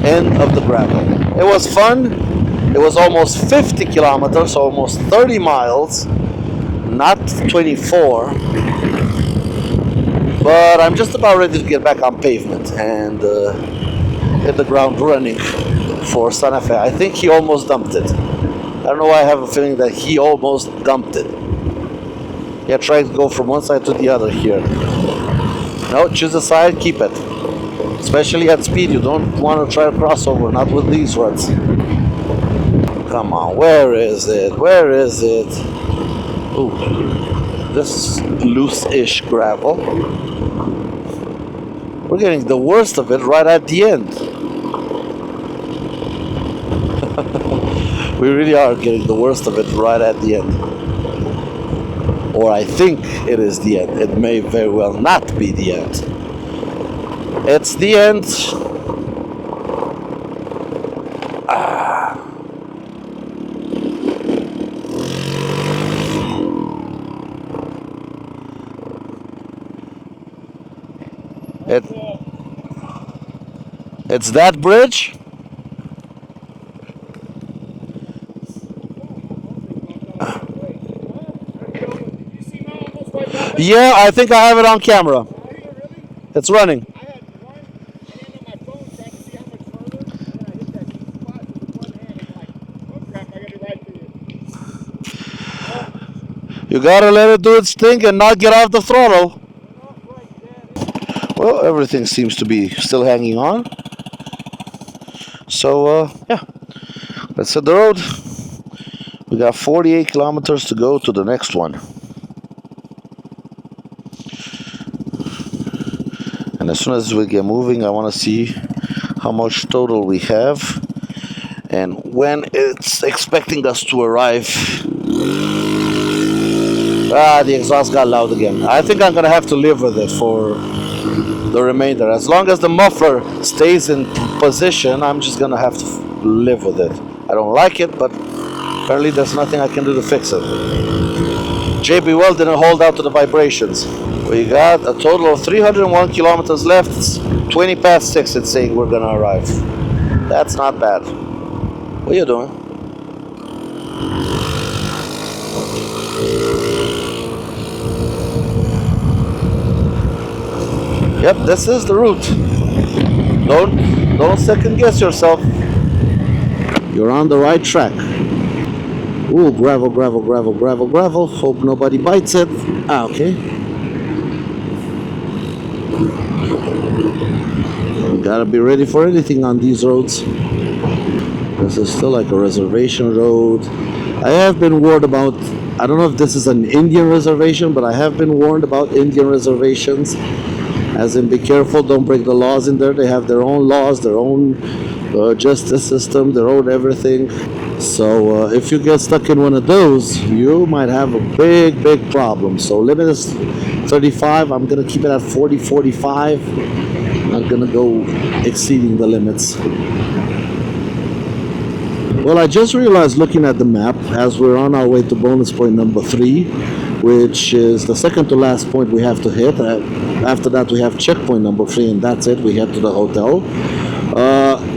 S1: end of the gravel. It was fun. It was almost 50 kilometers, almost 30 miles, not 24. But I'm just about ready to get back on pavement and hit the ground running for Santa Fe. I think he almost dumped it. I don't know why I have a feeling that he almost dumped it. Yeah, try to go from one side to the other here. No, choose a side, keep it. Especially at speed, you don't want to try to cross over, not with these roads. Come on, where is it? Where is it? Ooh, this loose-ish gravel. We're getting the worst of it right at the end. We really are getting the worst of it right at the end. Or I think it is the end. It may very well not be the end. It's the end. It's that bridge? Yeah, I think I have it on camera. It's running. You gotta let it do its thing and not get off the throttle. Well, everything seems to be still hanging on. So, yeah, let's hit the road. We got 48 kilometers to go to the next one. And as soon as we get moving, I want to see how much total we have and when it's expecting us to arrive. The exhaust got loud again. I think I'm going to have to live with it for the remainder. As long as the muffler stays in position, I'm just going to have to live with it. I don't like it, but apparently there's nothing I can do to fix it. JB Well didn't hold out to the vibrations. We got a total of 301 kilometers left. It's 20 past 6, it's saying we're gonna arrive. That's not bad. What are you doing? Yep, this is the route. Don't second guess yourself. You're on the right track. Ooh, gravel, gravel, gravel, gravel, gravel. Hope nobody bites it. Okay. You gotta be ready for anything on these roads. This is still like a reservation road. I have been warned about, I don't know if this is an Indian reservation, but I have been warned about Indian reservations. As in, be careful, don't break the laws in there. They have their own laws, their own justice system, their own everything. So if you get stuck in one of those, you might have a big problem. So limit is 35. I'm gonna keep it at 40, 45. Not gonna go exceeding the limits. Well, I just realized looking at the map as we're on our way to bonus point number 3, which is the second to last point we have to hit. After that we have checkpoint number 3, and that's it. We head to the hotel.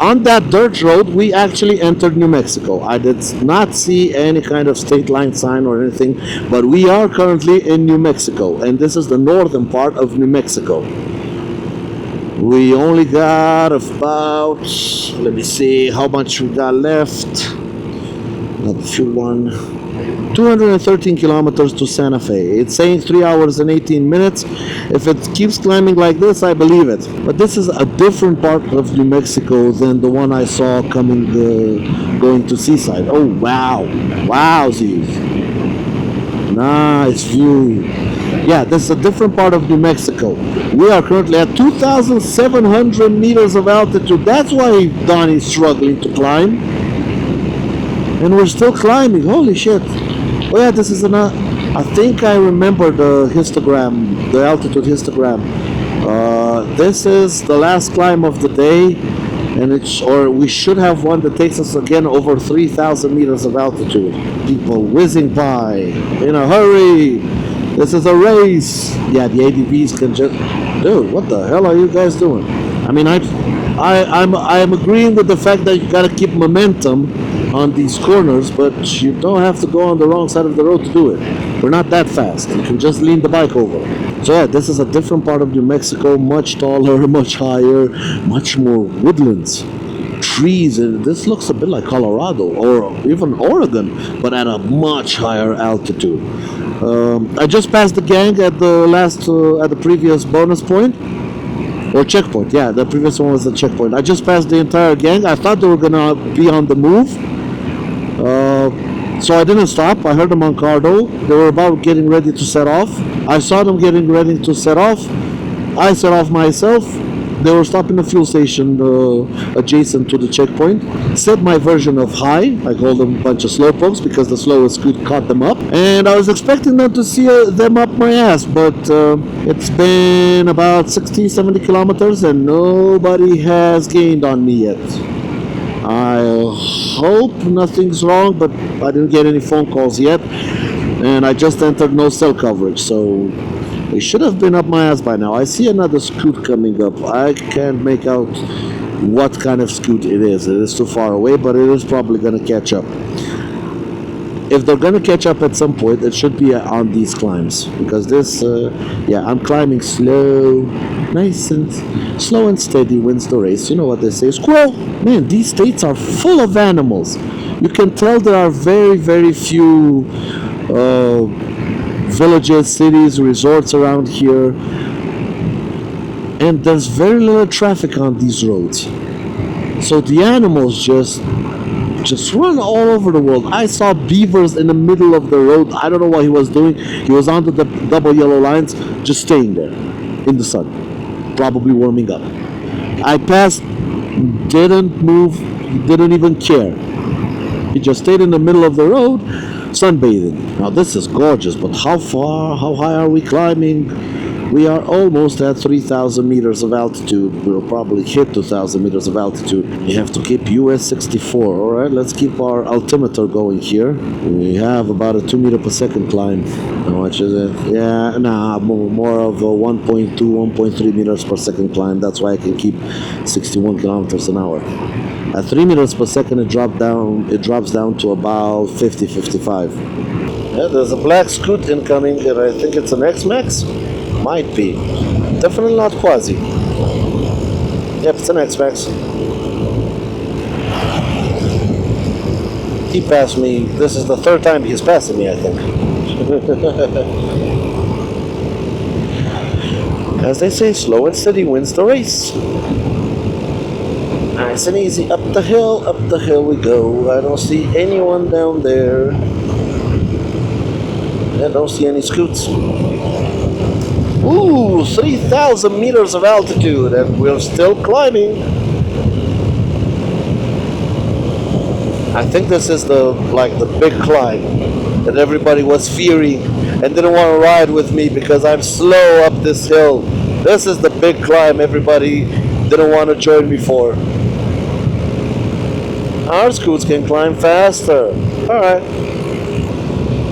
S1: On that dirt road, we actually entered New Mexico. I did not see any kind of state line sign or anything, but we are currently in New Mexico, and this is the northern part of New Mexico. We only got about, let me see how much we got left. Not a few one. 213 kilometers to Santa Fe. It's saying 3 hours and 18 minutes. If it keeps climbing like this, I believe it. But this is a different part of New Mexico than the one I saw coming, going to Seaside. Oh, wow. Wowsies. Nice view. Yeah, this is a different part of New Mexico. We are currently at 2,700 meters of altitude. That's why Donnie's struggling to climb. And we're still climbing. Holy shit. Oh yeah, this is I think I remember the histogram, the altitude histogram. This is the last climb of the day. and we should have one that takes us again over 3,000 meters of altitude. People whizzing by in a hurry. This is a race. Yeah, the ADVs can just, dude, what the hell are you guys doing? I mean, I'm agreeing with the fact that you got to keep momentum on these corners, but you don't have to go on the wrong side of the road to do it. We're not that fast. You can just lean the bike over. So yeah, this is a different part of New Mexico, much taller, much higher, much more woodlands, trees, and this looks a bit like Colorado or even Oregon, but at a much higher altitude. I just passed the gang at the previous bonus point. Or checkpoint, yeah, the previous one was the checkpoint. I just passed the entire gang. I thought they were gonna be on the move. So I didn't stop. I heard them on Cardo. They were about getting ready to set off. I saw them getting ready to set off. I set off myself. They were stopping the fuel station adjacent to the checkpoint. Said my version of hi. I called them a bunch of slowpokes because the slowest scoot caught them up. And I was expecting them to see them up my ass, but it's been about 60, 70 kilometers and nobody has gained on me yet. I hope nothing's wrong, but I didn't get any phone calls yet. And I just entered no cell coverage, so they should have been up my ass by now. I see another scoot coming up. I can't make out what kind of scoot it is. It is too far away, but it is probably going to catch up. If they're going to catch up at some point, it should be on these climbs. Because this, yeah, I'm climbing slow, nice and slow and steady wins the race. You know what they say, squirrel. Man, these states are full of animals. You can tell there are very, very few villages, cities, resorts around here, and there's very little traffic on these roads, so the animals just run all over the world. I saw beavers in the middle of the road. I don't know what he was doing. He was under the double yellow lines, just staying there in the sun, probably warming up. I passed, didn't move, he didn't even care. He just stayed in the middle of the road sunbathing. Now this is gorgeous, but how high are we climbing? We are almost at 3,000 meters of altitude. We'll probably hit 2,000 meters of altitude. We have to keep US 64. Alright, let's keep our altimeter going here. We have about a 2 meter per second climb. How much is it? Yeah, nah, more of a 1.2, 1.3 meters per second climb. That's why I can keep 61 kilometers an hour. At 3 meters per second, it drops down to about 50, 55. Yeah, there's a black scoot incoming, and I think it's an X-Max. Might be. Definitely not Quasi. Yep, it's an X-Max. He passed me. This is the third time he's passing me, I think. As they say, slow and steady wins the race. Nice and easy. Up the hill we go. I don't see anyone down there. I don't see any scoots. Ooh, 3,000 meters of altitude, and we're still climbing. I think this is the big climb that everybody was fearing and didn't want to ride with me because I'm slow up this hill. This is the big climb everybody didn't want to join me for. Our scoots can climb faster. Alright.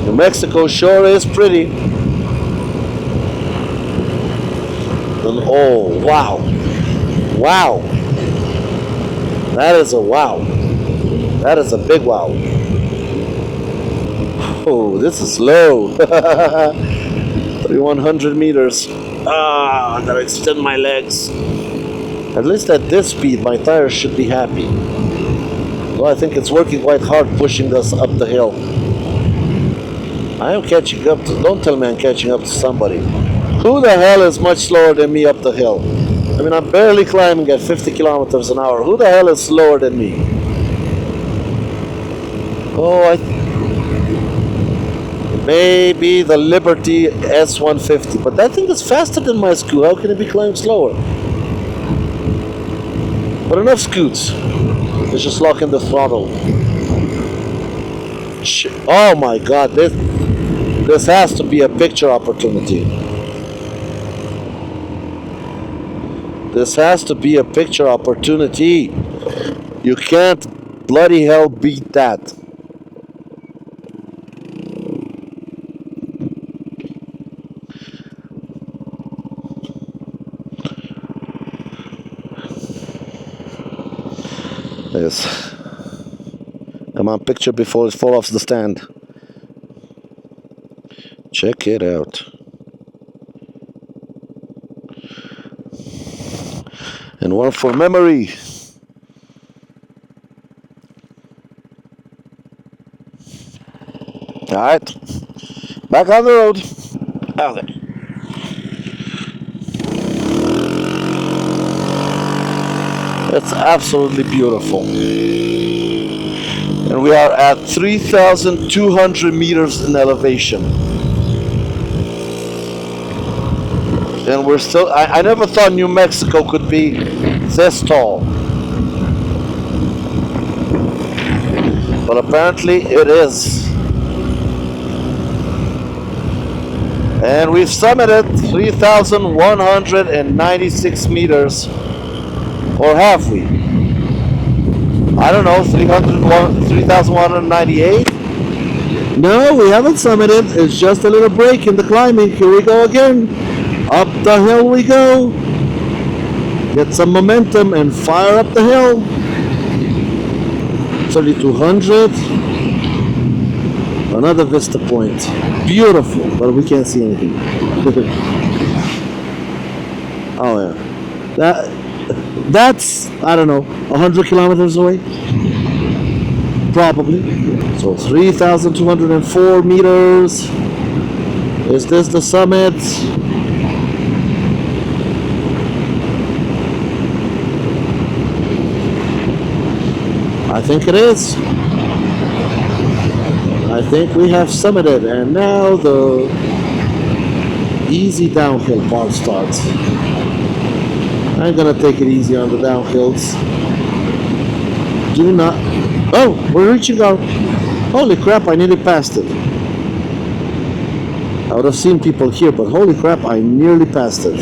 S1: New Mexico sure is pretty. And oh, wow. Wow. That is a wow. That is a big wow. Oh, this is slow. 3,100 meters. Ah, I gotta extend my legs. At least at this speed, my tires should be happy. Well, I think it's working quite hard pushing us up the hill. I am catching up to... Don't tell me I'm catching up to somebody. Who the hell is much slower than me up the hill? I mean, I'm barely climbing at 50 kilometers an hour. Who the hell is slower than me? Oh, maybe the Liberty S150. But that thing is faster than my scoot. How can it be climbing slower? But enough scoots. Let's just lock in the throttle. Oh my god, this has to be a picture opportunity. This has to be a picture opportunity. You can't bloody hell beat that. Yes. Come on, picture before it falls off the stand. Check it out. And one for memory. Alright. Back on the road. Out there. It's absolutely beautiful. And we are at 3,200 meters in elevation. And we're still, I never thought New Mexico could be this tall. But apparently it is. And we've summited 3,196 meters. Or have we? I don't know, 3,198? No, we haven't summited. It's just a little break in the climbing. Here we go again. Up the hill we go. Get some momentum and fire up the hill. 3,200. Another vista point. Beautiful, but we can't see anything. Oh yeah. That's, I don't know, 100 kilometers away? Probably. So 3,204 meters. Is this the summit? I think it is. I think we have summited, and now the easy downhill part starts. I'm gonna take it easy on the downhills. Do not. Oh, we're reaching our. Holy crap, I nearly passed it. I would have seen people here, but holy crap, I nearly passed it.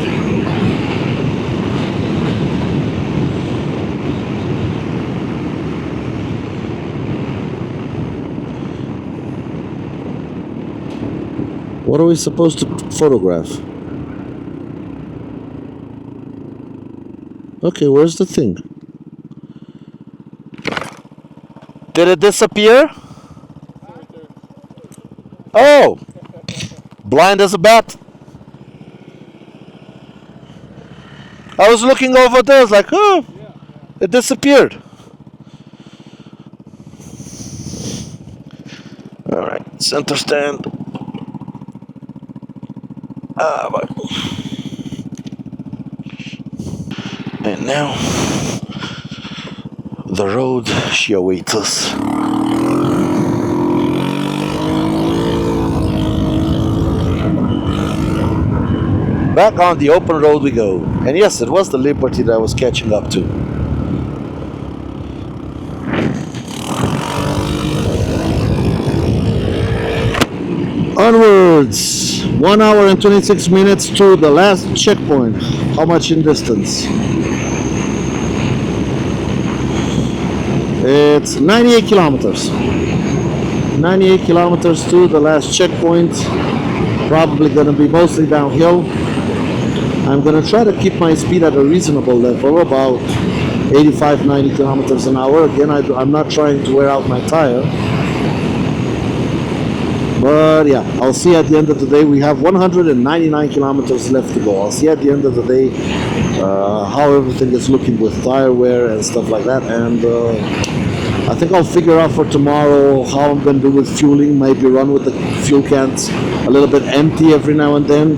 S1: What are we supposed to photograph? Okay, where's the thing? Did it disappear? Oh! Blind as a bat. I was looking over there, I was like, oh, it disappeared. Alright, center stand. And now, the road, she awaits us. Back on the open road we go. And yes, it was the Liberty that I was catching up to. Onwards! 1 hour and 26 minutes to the last checkpoint. How much in distance? It's 98 kilometers. 98 kilometers to the last checkpoint. Probably going to be mostly downhill. I'm going to try to keep my speed at a reasonable level, about 85-90 kilometers an hour. Again, I'm not trying to wear out my tire. But yeah, I'll see at the end of the day. We have 199 kilometers left to go. I'll see at the end of the day how everything is looking with tire wear and stuff like that. And I think I'll figure out for tomorrow how I'm going to do with fueling. Maybe run with the fuel cans a little bit empty every now and then,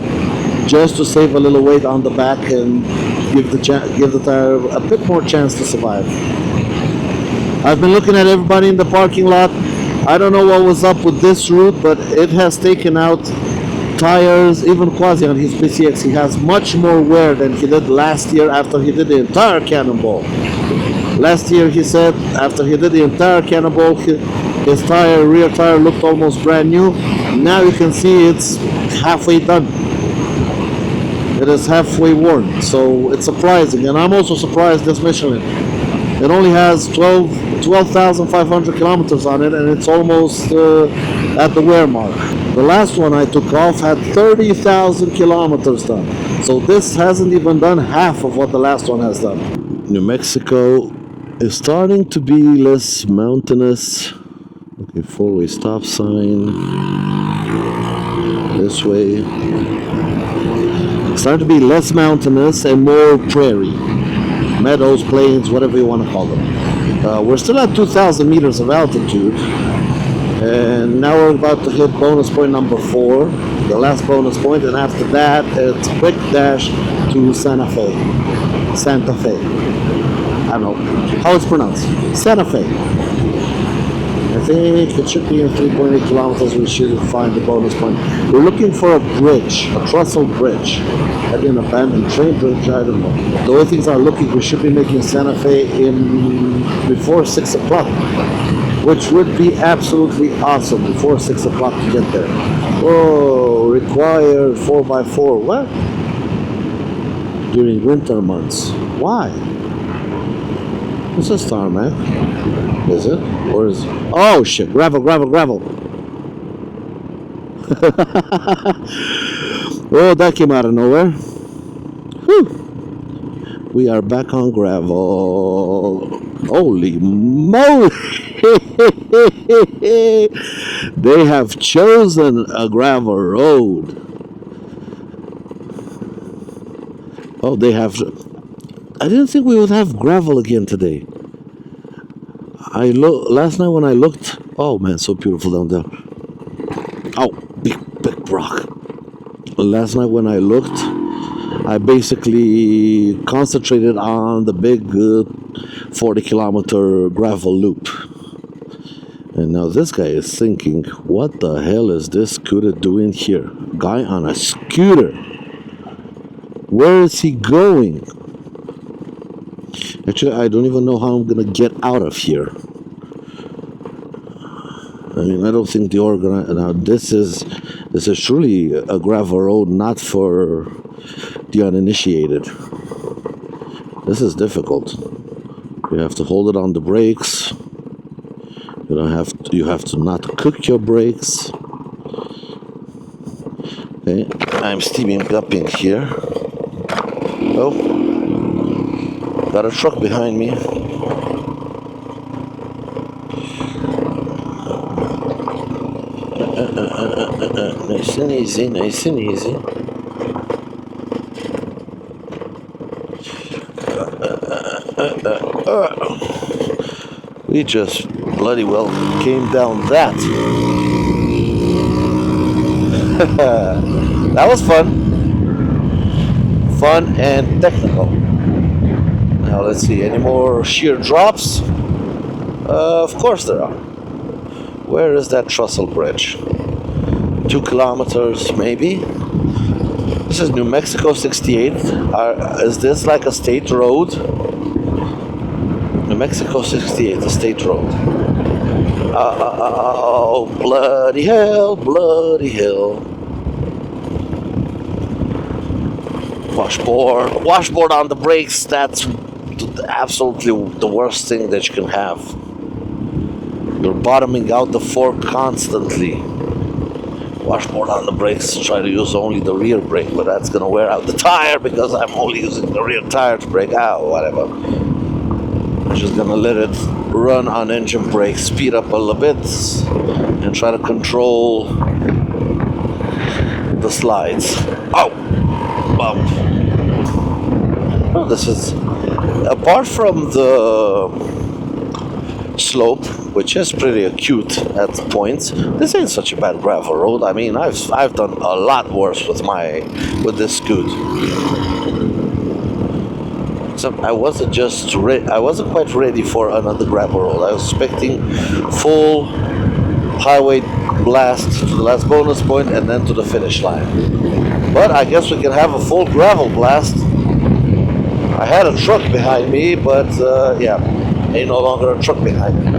S1: just to save a little weight on the back and give the tire a bit more chance to survive. I've been looking at everybody in the parking lot. I don't know what was up with this route, but it has taken out tires. Even Quasi on his PCX, he has much more wear than he did last year after he did the entire Cannonball. Last year, he said, after he did the entire Cannonball, his rear tire looked almost brand new. Now you can see it's halfway done. It is halfway worn, so it's surprising. And I'm also surprised this Michelin It only has 12,500 kilometers on it, and it's almost at the wear mark. The last one I took off had 30,000 kilometers done. So this hasn't even done half of what the last one has done. New Mexico is starting to be less mountainous. Okay, four-way stop sign. This way. It's starting to be less mountainous and more prairie. Meadows, plains, whatever you want to call them. We're still at 2,000 meters of altitude. And now we're about to hit bonus point number 4, the last bonus point, and after that it's a quick dash to Santa Fe. Santa Fe. I don't know how it's pronounced. Santa Fe. I think it should be in 3.8 kilometers. We should find the bonus point. We're looking for a bridge, a trestle bridge. Maybe an abandoned train bridge, I don't know. The way things are looking, we should be making Santa Fe before 6 o'clock. Which would be absolutely awesome before 6 o'clock to get there. Oh, required 4x4. What? During winter months. Why? It's a tarmac. Is it? Or is it? Oh shit, gravel. Oh, that came out of nowhere. Whew. We are back on gravel. Holy moly! They have chosen a gravel road. Oh, they have. I didn't think we would have gravel again today. Last night when I looked. Oh man, so beautiful down there. Oh, big rock. Last night when I looked, I basically concentrated on the big 40-kilometer gravel loop. And now this guy is thinking, what the hell is this scooter doing here? Guy on a scooter. Where is he going? Actually, I don't even know how I'm gonna get out of here. I mean, I don't think the now this is truly a gravel road, not for the uninitiated. This is difficult. You have to hold it on the brakes. You have to not cook your brakes. Okay, I'm steaming up in here. Oh, got a truck behind me. Nice and easy, nice and easy. We just bloody well came down that. That was fun. Fun and technical. Now let's see, any more sheer drops? Of course there are. Where is that trestle bridge? 2 kilometers maybe. This is New Mexico 68. Is this like a state road? New Mexico 68, a state road. Oh, bloody hell, bloody hell. Washboard on the brakes, that's absolutely the worst thing that you can have. You're bottoming out the fork constantly. Washboard on the brakes, try to use only the rear brake, but that's gonna wear out the tire because I'm only using the rear tire to brake out, whatever. I'm just gonna let it run on engine brakes, speed up a little bit, and try to control the slides. Oh! Bump. Oh, this is, apart from the slope, which is pretty acute at points, this ain't such a bad gravel road. I mean, I've done a lot worse with this scoot. Except I wasn't quite ready for another gravel road. I was expecting full highway blast to the last bonus point and then to the finish line. But I guess we can have a full gravel blast. I had a truck behind me, but yeah, ain't no longer a truck behind me.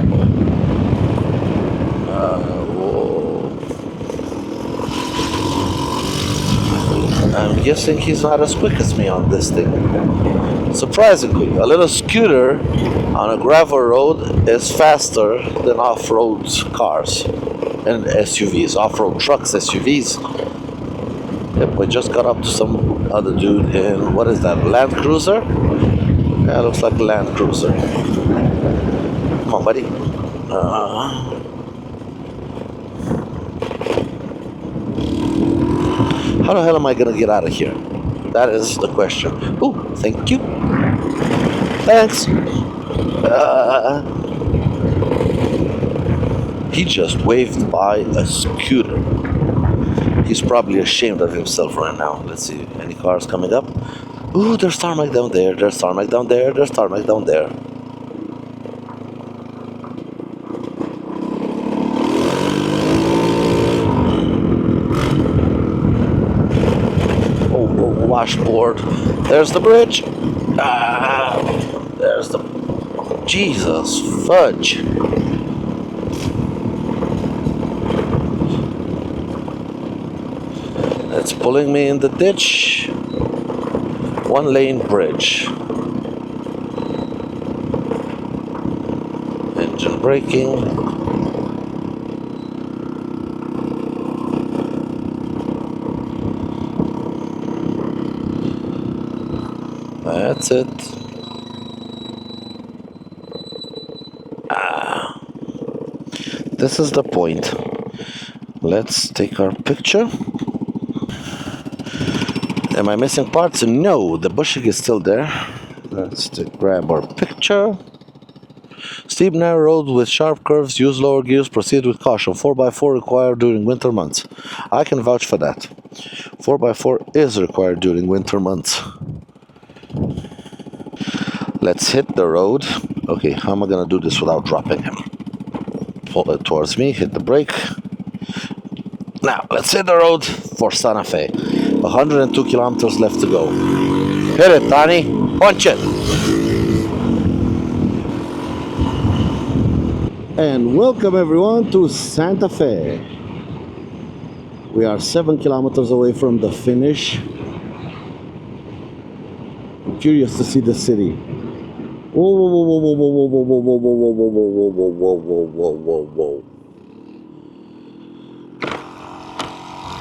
S1: I'm guessing he's not as quick as me on this thing. Surprisingly, a little scooter on a gravel road is faster than off-road cars and SUVs, off-road trucks, SUVs. Yep, we just got up to some other dude in, what is that, Land Cruiser? Yeah, looks like a Land Cruiser. Come on, buddy. How the hell am I gonna get out of here? That is the question. Oh, thank you. Thanks. He just waved by a scooter. He's probably ashamed of himself right now. Let's see, any cars coming up? Ooh, there's tarmac down there, there's tarmac down there, there's tarmac down there. Oh, washboard. There's the bridge. There's the... Jesus, fudge. It's pulling me in the ditch. One lane bridge. Engine braking. That's it. This is the point. Let's take our picture. Am I missing parts? No, the bushing is still there. Let's grab our picture. Steep narrow road with sharp curves, use lower gears, proceed with caution. 4x4 required during winter months. I can vouch for that. 4x4 is required during winter months. Let's hit the road. Okay, how am I gonna do this without dropping him? Pull it towards me, hit the brake. Now, let's hit the road for Santa Fe. 102 kilometers left to go. Hit it, Tani. Punch it. And welcome everyone to Santa Fe. We are 7 kilometers away from the finish. I'm curious to see the city. Whoa, whoa, whoa, whoa, whoa, whoa, whoa, whoa, whoa, whoa, whoa, whoa, whoa, whoa, whoa, whoa, whoa.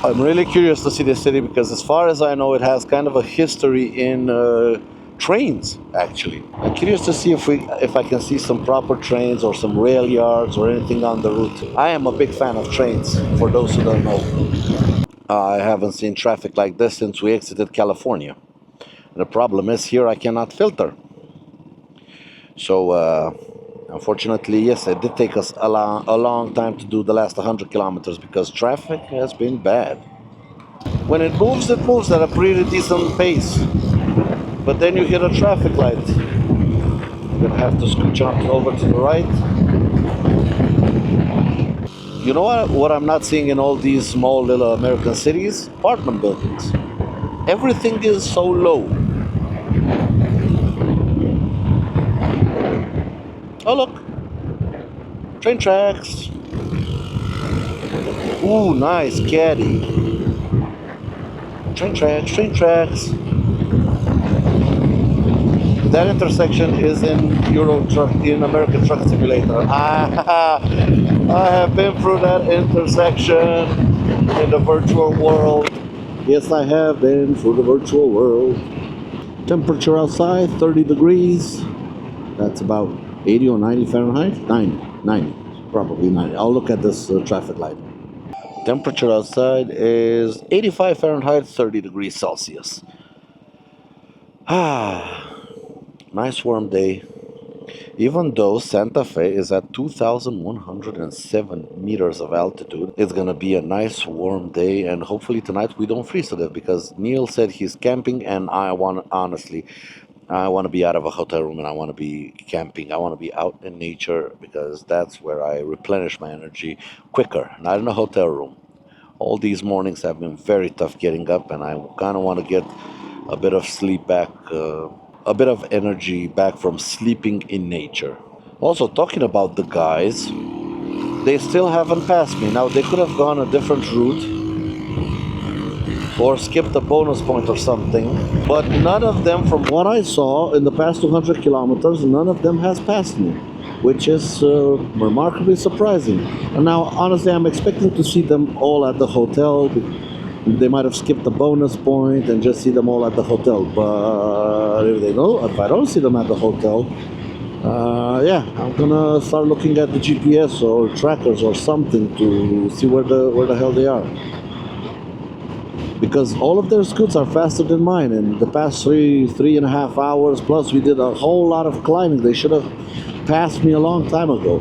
S1: I'm really curious to see this city because as far as I know it has kind of a history in trains, actually. I'm curious to see if I can see some proper trains or some rail yards or anything on the route. I am a big fan of trains, for those who don't know. I haven't seen traffic like this since we exited California. And the problem is here I cannot filter. So unfortunately, yes, it did take us a long time to do the last 100 kilometers because traffic has been bad. When it moves at a pretty decent pace. But then you hit a traffic light. You're gonna have to scooch on over to the right. You know what I'm not seeing in all these small little American cities? Apartment buildings. Everything is so low. Oh look, train tracks. Ooh, nice caddy. Train tracks, train tracks. That intersection is in American Truck Simulator. I have been through that intersection in the virtual world. Yes, I have been through the virtual world. Temperature outside, 30 degrees. That's about 80 or 90 Fahrenheit? 90, probably 90. I'll look at this traffic light. Temperature outside is 85 Fahrenheit, 30 degrees Celsius. Nice warm day. Even though Santa Fe is at 2,107 meters of altitude, it's gonna be a nice warm day, and hopefully tonight we don't freeze to death because Neil said he's camping, and I want to be out of a hotel room and I want to be camping. I want to be out in nature because that's where I replenish my energy quicker, not in a hotel room. All these mornings have been very tough getting up, and I kind of want to get a bit of sleep back, a bit of energy back from sleeping in nature. Also, talking about the guys, they still haven't passed me. Now, they could have gone a different route. or skipped a bonus point or something. But none of them, from what I saw in the past 200 kilometers, none of them has passed me, which is remarkably surprising. And now, honestly, I'm expecting to see them all at the hotel. They might have skipped the bonus point and just see them all at the hotel. But if I don't see them at the hotel, yeah, I'm gonna start looking at the GPS or trackers or something to see where the hell they are. Because all of their scoots are faster than mine. In the past three and a half hours plus, we did a whole lot of climbing. They should have passed me a long time ago.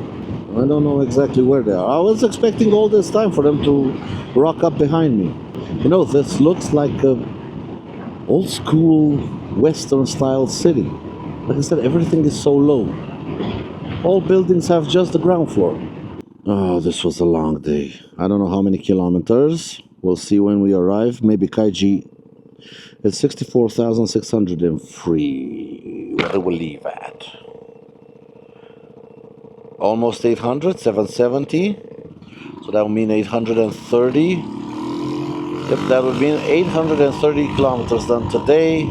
S1: I don't know exactly where they are. I was expecting all this time for them to rock up behind me. You know, this looks like a old school Western style city. Like I said, everything is so low. All buildings have just the ground floor. Oh, this was a long day. I don't know how many kilometers. We'll see when we arrive. Maybe Kaiji. It's 64,603. Where do we leave at? Almost 800, 770. So that would mean 830. Yep, that would mean 830 kilometers done today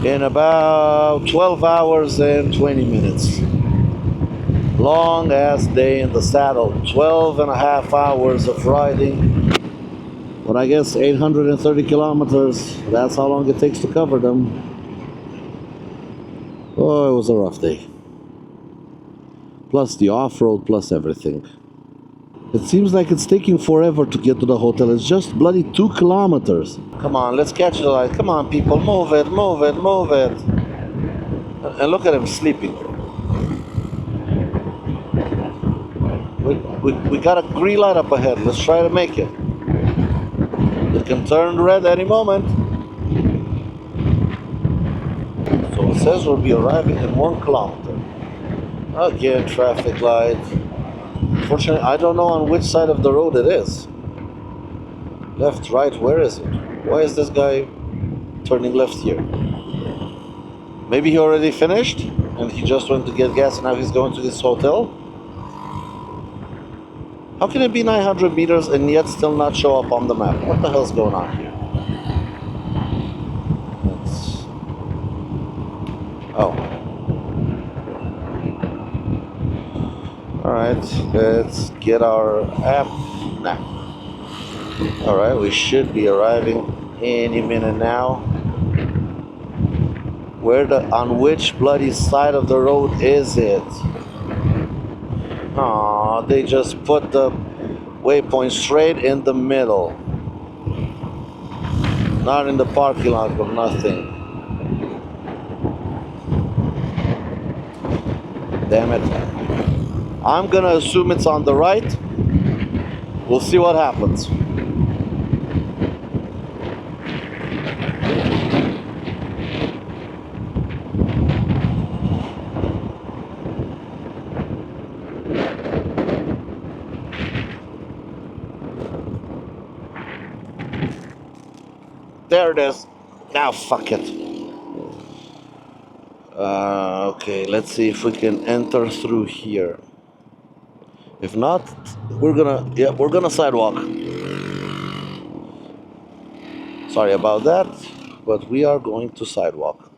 S1: in about 12 hours and 20 minutes. Long ass day in the saddle. 12 and a half hours of riding. But I guess 830 kilometers, that's how long it takes to cover them. Oh, it was a rough day. Plus the off-road, plus everything. It seems like it's taking forever to get to the hotel. It's just bloody 2 kilometers. Come on, let's catch the light. Come on, people, move it, move it, move it. And look at him sleeping. We got a green light up ahead. Let's try to make it. It can turn red any moment. So it says we'll be arriving in 1 kilometer. Again, traffic light. Fortunately, I don't know on which side of the road it is. Left, right, where is it? Why is this guy turning left here? Maybe he already finished and he just went to get gas and now he's going to his hotel? How can it be 900 meters and yet still not show up on the map? What the hell's going on here? Oh. Alright, let's get our app. Nah. Alright, we should be arriving any minute now. On which bloody side of the road is it? Aw, they just put the waypoint straight in the middle. Not in the parking lot or nothing. Damn it. I'm gonna assume it's on the right. We'll see what happens. There it is. Now fuck it. Okay, let's see if we can enter through here. If not, we're gonna sidewalk. Sorry about that, but we are going to sidewalk.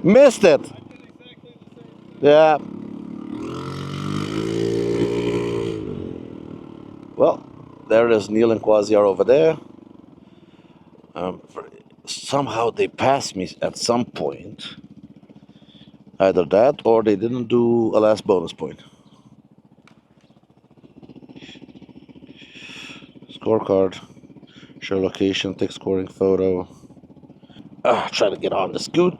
S1: Missed it. Yeah. Well, there is Neil and Quasi are over there. Somehow they passed me at some point. Either that or they didn't do a last bonus point. Scorecard. Share location, take scoring photo. Try to get on the scoot.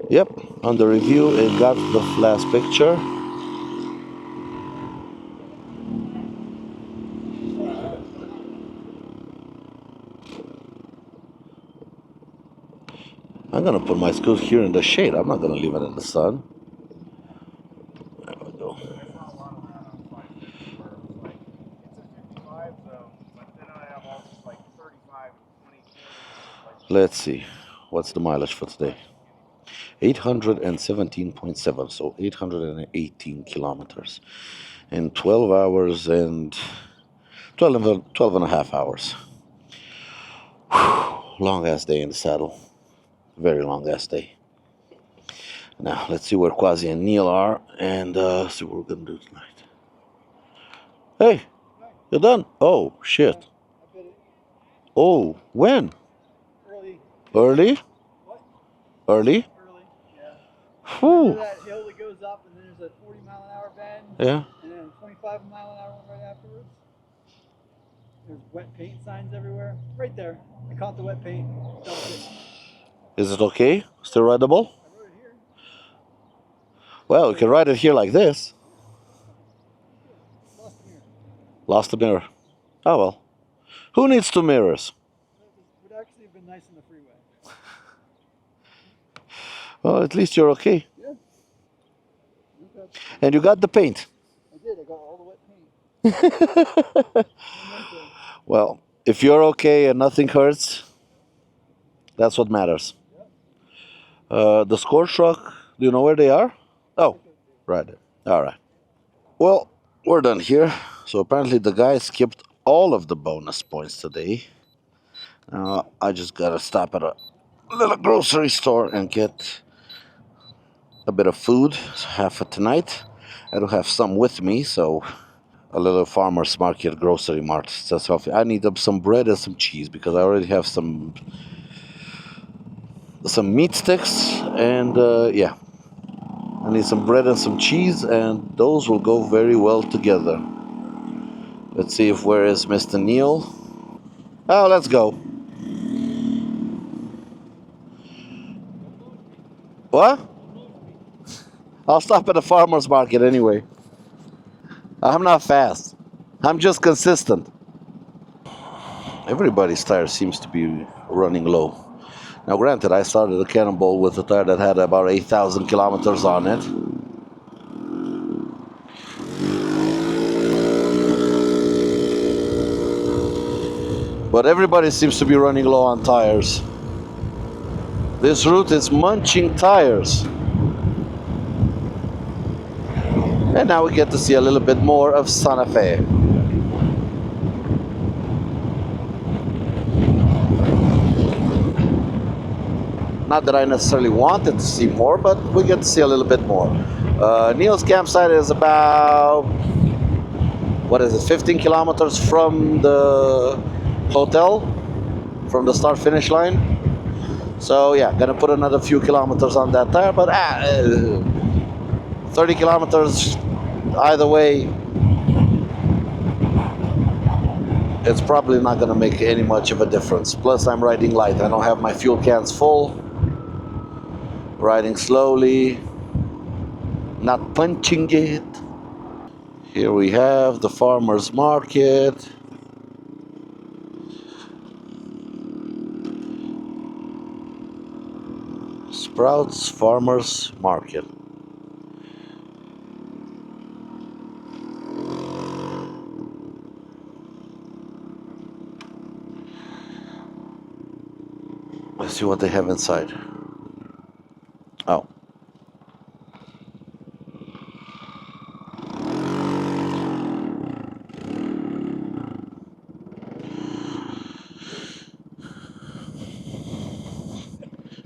S1: Yep, under review it got the last picture. I'm gonna put my scoot here in the shade. I'm not gonna leave it in the sun. There we go. Let's see. What's the mileage for today? 817.7, so 818 kilometers. in 12 hours and 12 and a half hours. Whew, long ass day in the saddle. Very long ass day. Now, let's see where Quasi and Neil are and see what we're going to do tonight. Hey, you're done? Oh, shit. Oh, when?
S3: Early.
S1: Early?
S3: What?
S1: Early?
S3: Early, yeah.
S1: Whew.
S3: Remember that hill that goes up and then there's a 40-mile-an-hour bend?
S1: Yeah.
S3: And then a 25-mile-an-hour one right afterwards? There's wet paint signs everywhere. Right there. I caught the wet paint.
S1: Is it okay? Still rideable?
S3: I wrote it here.
S1: Well, you can ride it here like this.
S3: Lost the mirror.
S1: Lost the mirror. Oh well. Who needs two mirrors?
S3: Would actually have been nice in the freeway.
S1: Well, at least you're okay.
S3: Yeah. Okay.
S1: And you got the paint.
S3: I did. I got all the wet paint.
S1: Well, if you're okay and nothing hurts, that's what matters. The score truck, do you know where they are? Oh, right there. All right. Well, we're done here. So apparently the guy skipped all of the bonus points today. I just gotta stop at a little grocery store and get a bit of food, half for tonight. I don't have some with me, so a little farmer's market, grocery mart. That's healthy. I need some bread and some cheese because I already have some meat sticks and yeah. I need some bread and some cheese, and those will go very well together. Let's see if where is Mr. Neil. Oh, let's go. What? I'll stop at the farmer's market anyway. I'm not fast. I'm just consistent. Everybody's tire seems to be running low. Now, granted, I started the Cannonball with a tire that had about 8,000 kilometers on it. But everybody seems to be running low on tires. This route is munching tires. And now we get to see a little bit more of Santa Fe. Not that I necessarily wanted to see more, but we get to see a little bit more. Neil's campsite is about, 15 kilometers from the hotel, from the start-finish line. So yeah, gonna put another few kilometers on that tire, but 30 kilometers either way, it's probably not gonna make any much of a difference. Plus I'm riding light, I don't have my fuel cans full. Riding slowly, not punching it. Here we have the farmer's market. Sprouts Farmer's Market. Let's see what they have inside. Oh.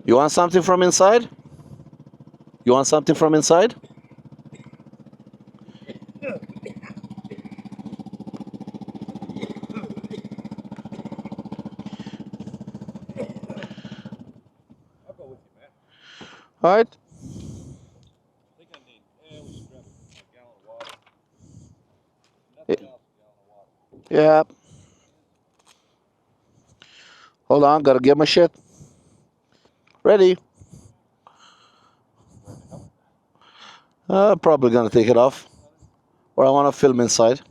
S1: You want something from inside? You want something from inside? All right.
S2: I think I need, we should grab a gallon of water.
S1: Yeah.
S2: Nothing else, a gallon of water.
S1: Yeah. Hold on, gotta get my shit. Ready. Probably gonna take it off. Or I wanna film inside.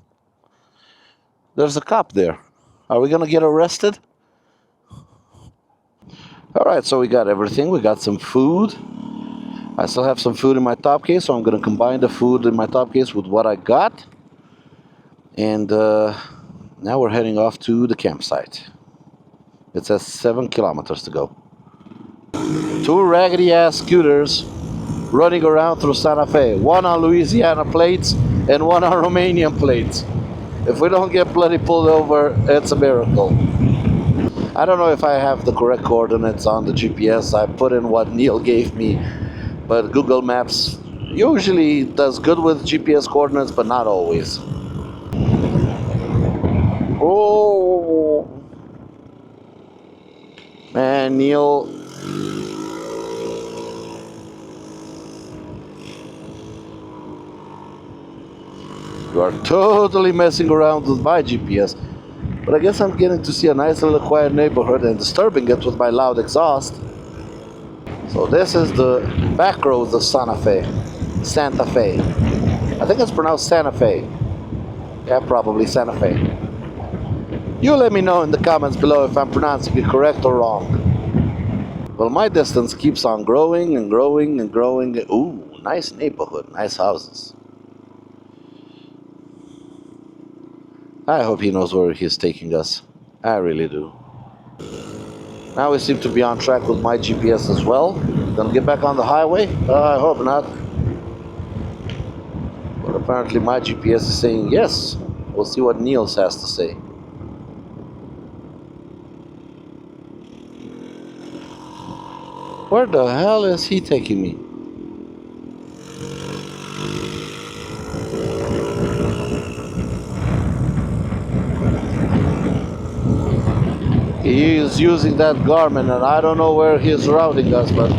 S1: There's a cop there. Are we gonna get arrested? Alright, so we got everything. We got some food. I still have some food in my top case, so I'm gonna combine the food in my top case with what I got. And now we're heading off to the campsite. It says 7 kilometers to go. Two raggedy ass scooters running around through Santa Fe. One on Louisiana plates and one on Romanian plates. If we don't get bloody pulled over, it's a miracle. I don't know if I have the correct coordinates on the GPS. I put in what Neil gave me, but Google Maps usually does good with GPS coordinates, but not always. Oh, man, Neil. You are totally messing around with my GPS. But I guess I'm getting to see a nice little quiet neighborhood and disturbing it with my loud exhaust. So this is the back roads of Santa Fe. Santa Fe. I think it's pronounced Santa Fe. Yeah, probably Santa Fe. You let me know in the comments below if I'm pronouncing it correct or wrong. Well, my distance keeps on growing and growing and growing. Ooh, nice neighborhood, nice houses. I hope he knows where he's taking us. I really do. Now we seem to be on track with my GPS as well. Gonna get back on the highway? I hope not. But apparently my GPS is saying yes. We'll see what Niels has to say. Where the hell is he taking me? He is using that Garmin and I don't know where he is routing us, but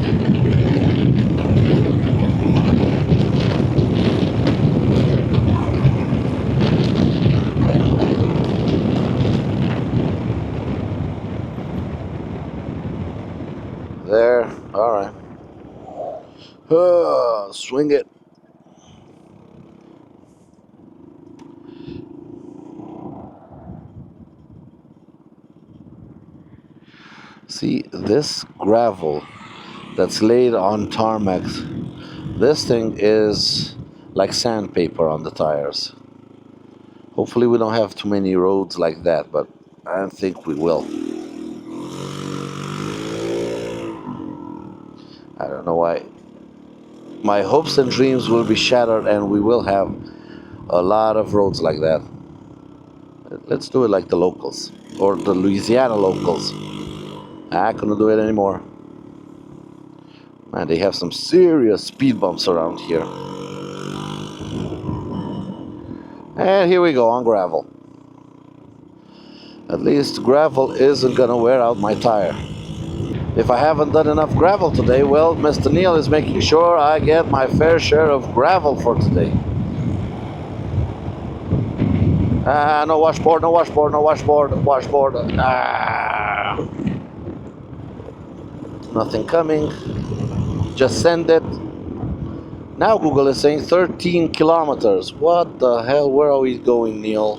S1: there, alright. Swing it. See, this gravel that's laid on tarmac, this thing is like sandpaper on the tires. Hopefully we don't have too many roads like that, but I think we will. I don't know why. My hopes and dreams will be shattered and we will have a lot of roads like that. Let's do it like the locals, or the Louisiana locals. I couldn't do it anymore. Man, they have some serious speed bumps around here. And here we go on gravel. At least gravel isn't gonna wear out my tire. If I haven't done enough gravel today, well, Mr. Neil is making sure I get my fair share of gravel for today. No washboard, no washboard, no washboard, washboard. Nothing coming. Just send it. Now Google is saying 13 kilometers. What the hell? Where are we going, Neil?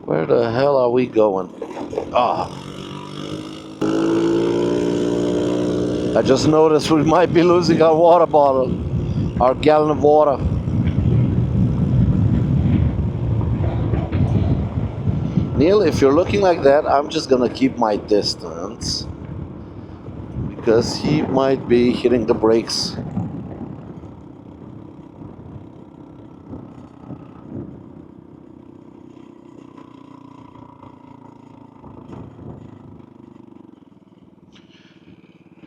S1: Where the hell are we going? I just noticed we might be losing our water bottle, our gallon of water. Neil, if you're looking like that, I'm just gonna keep my distance because he might be hitting the brakes.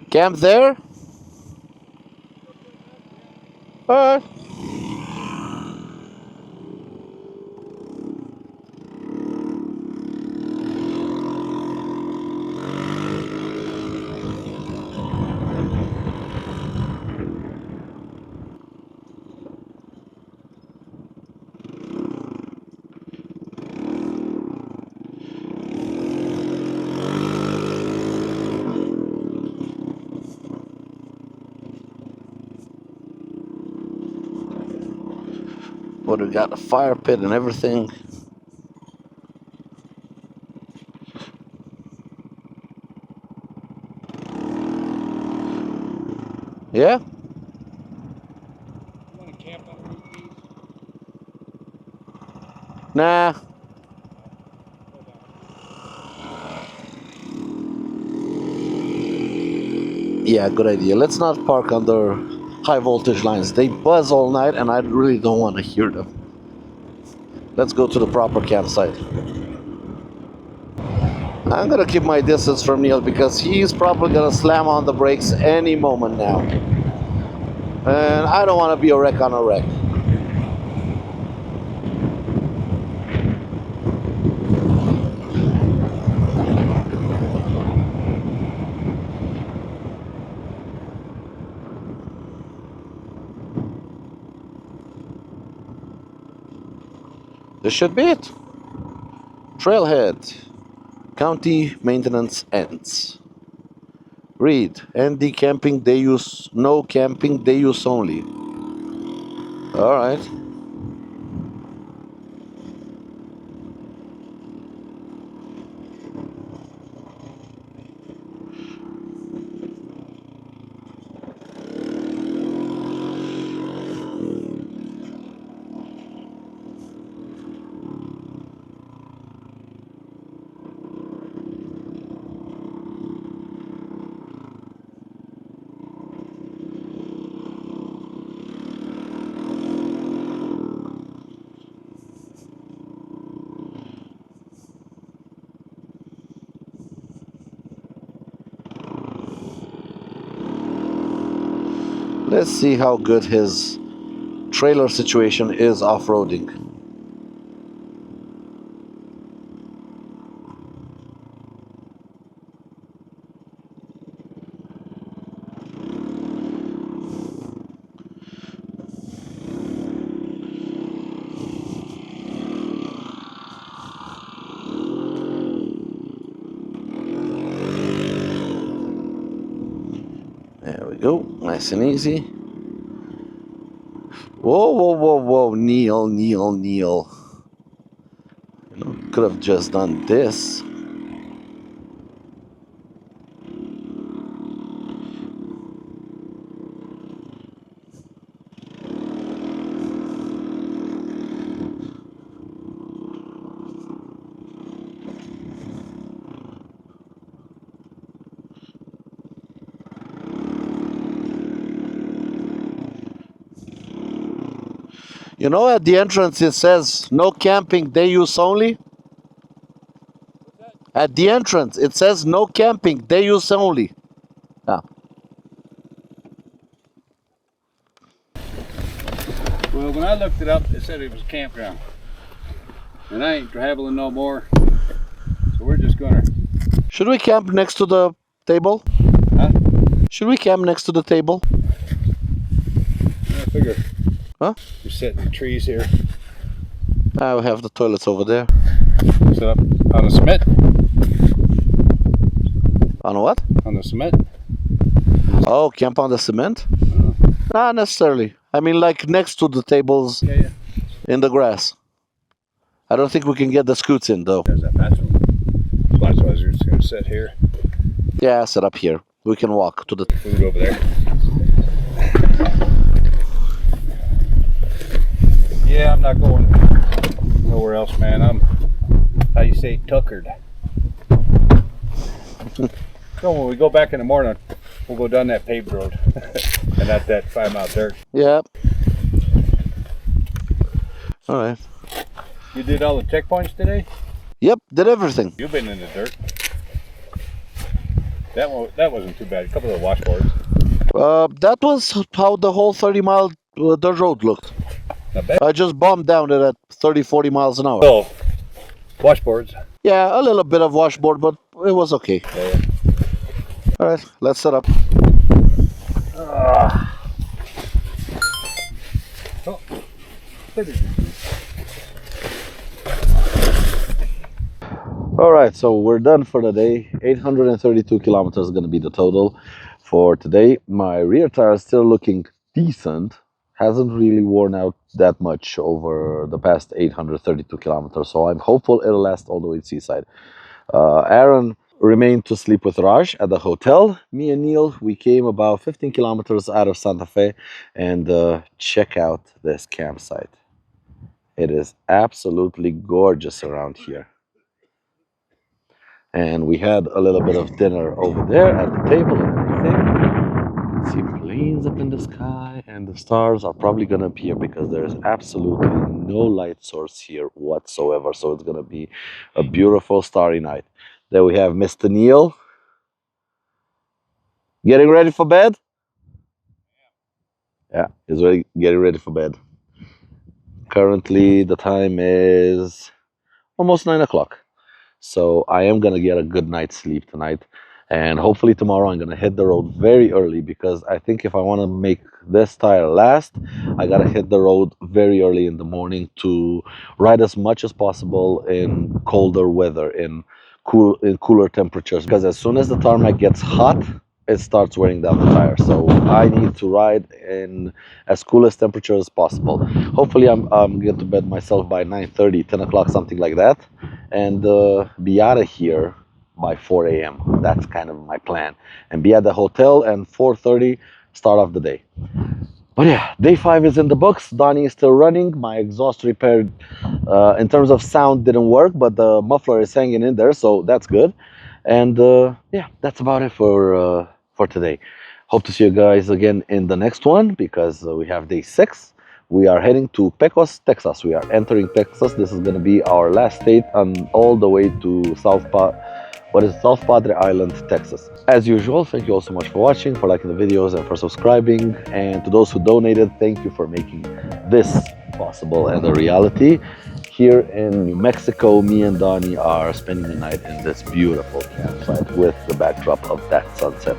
S1: Camp there? Alright. What, we got a fire pit and everything. Yeah?
S2: You want to camp underneath these?
S1: Nah.
S2: Go down.
S1: Yeah, good idea. Let's not park under high voltage lines. They buzz all night and I really don't want to hear them. Let's go to the proper campsite. I'm gonna keep my distance from Neil because he's probably gonna slam on the brakes any moment now. And I don't want to be a wreck on a wreck. This should be it. Trailhead. County maintenance ends. Read. ND camping day use. No camping day use only. Alright. Let's see how good his trailer situation is off-roading. There we go, nice and easy. Whoa, whoa, whoa, whoa, Neil. You know, could have just done this. You know, at the entrance it says no camping, day use only. At the entrance it says no camping, day use only. Ah.
S2: Well, when I looked it up, it said it was a campground. And I ain't traveling no more. So we're just gonna...
S1: Should we camp next to the table?
S2: Huh?
S1: Should we camp next to the table?
S2: I figure.
S1: Huh?
S2: We're setting the trees here.
S1: I will have the toilets over there.
S2: Set up on the cement.
S1: On what?
S2: On the cement.
S1: Oh, camp on the cement? Not necessarily. I mean, like next to the tables
S2: Yeah.
S1: in the grass. I don't think we can get the scoots in though.
S2: There's that bathroom. So that's why I was just gonna sit here.
S1: Yeah, set up here. We can walk to the...
S2: Food over there. Yeah, I'm not going nowhere else, man. I'm, how you say, tuckered. So when we go back in the morning, we'll go down that paved road and not that 5 mile dirt.
S1: Yeah. All right.
S2: You did all the checkpoints today?
S1: Yep, did everything.
S2: You've been in the dirt. That wasn't too bad. A couple of washboards.
S1: That was how the whole 30-mile dirt road looked.
S2: Not bad.
S1: I just bombed down it at 30, 40 miles an hour.
S2: Oh, washboards.
S1: Yeah, a little bit of washboard, but it was okay.
S2: Yeah.
S1: All right, let's set up.
S2: Oh.
S1: All right, so we're done for the day. 832 kilometers is going to be the total for today. My rear tire is still looking decent. Hasn't really worn out that much over the past 832 kilometers, so I'm hopeful it'll last all the way to Seaside. Aaron remained to sleep with Raj at the hotel. Me and Neil, we came about 15 kilometers out of Santa Fe and check out this campsite. It is absolutely gorgeous around here. And we had a little bit of dinner over there at the table and everything. You can see planes up in the sky, and the stars are probably gonna appear because there's absolutely no light source here whatsoever. So it's gonna be a beautiful starry night. There we have Mr. Neil getting ready for bed. Yeah, he's ready, getting ready for bed. Currently, the time is almost 9 o'clock. So I am gonna get a good night's sleep tonight, and hopefully tomorrow I'm gonna hit the road very early because I think if I want to make this tire last, I gotta hit the road very early in the morning to ride as much as possible in colder weather, in cooler temperatures. Because as soon as the tarmac gets hot, it starts wearing down the tire. So I need to ride in as coolest temperature as possible. Hopefully I'm get to bed myself by 9:30, 10 o'clock, something like that, and be out of here by 4 a.m. That's kind of my plan. And be at the hotel and 4:30 start off the day. But yeah, day 5 is in the books. Donnie is still running. My exhaust repaired in terms of sound didn't work, but the muffler is hanging in there, so that's good. And yeah, that's about it for today. Hope to see you guys again in the next one because we have day 6. We are heading to Pecos, Texas. We are entering Texas. This is going to be our last state and all the way to South Padre Island, Texas. As usual, thank you all so much for watching, for liking the videos, and for subscribing. And to those who donated, thank you for making this possible and a reality. Here in New Mexico, me and Donnie are spending the night in this beautiful campsite with the backdrop of that sunset.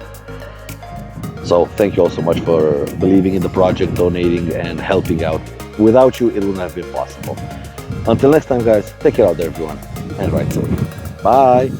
S1: So thank you all so much for believing in the project, donating, and helping out. Without you, it wouldn't have been possible. Until next time, guys, take care out there, everyone, and ride safe. Bye.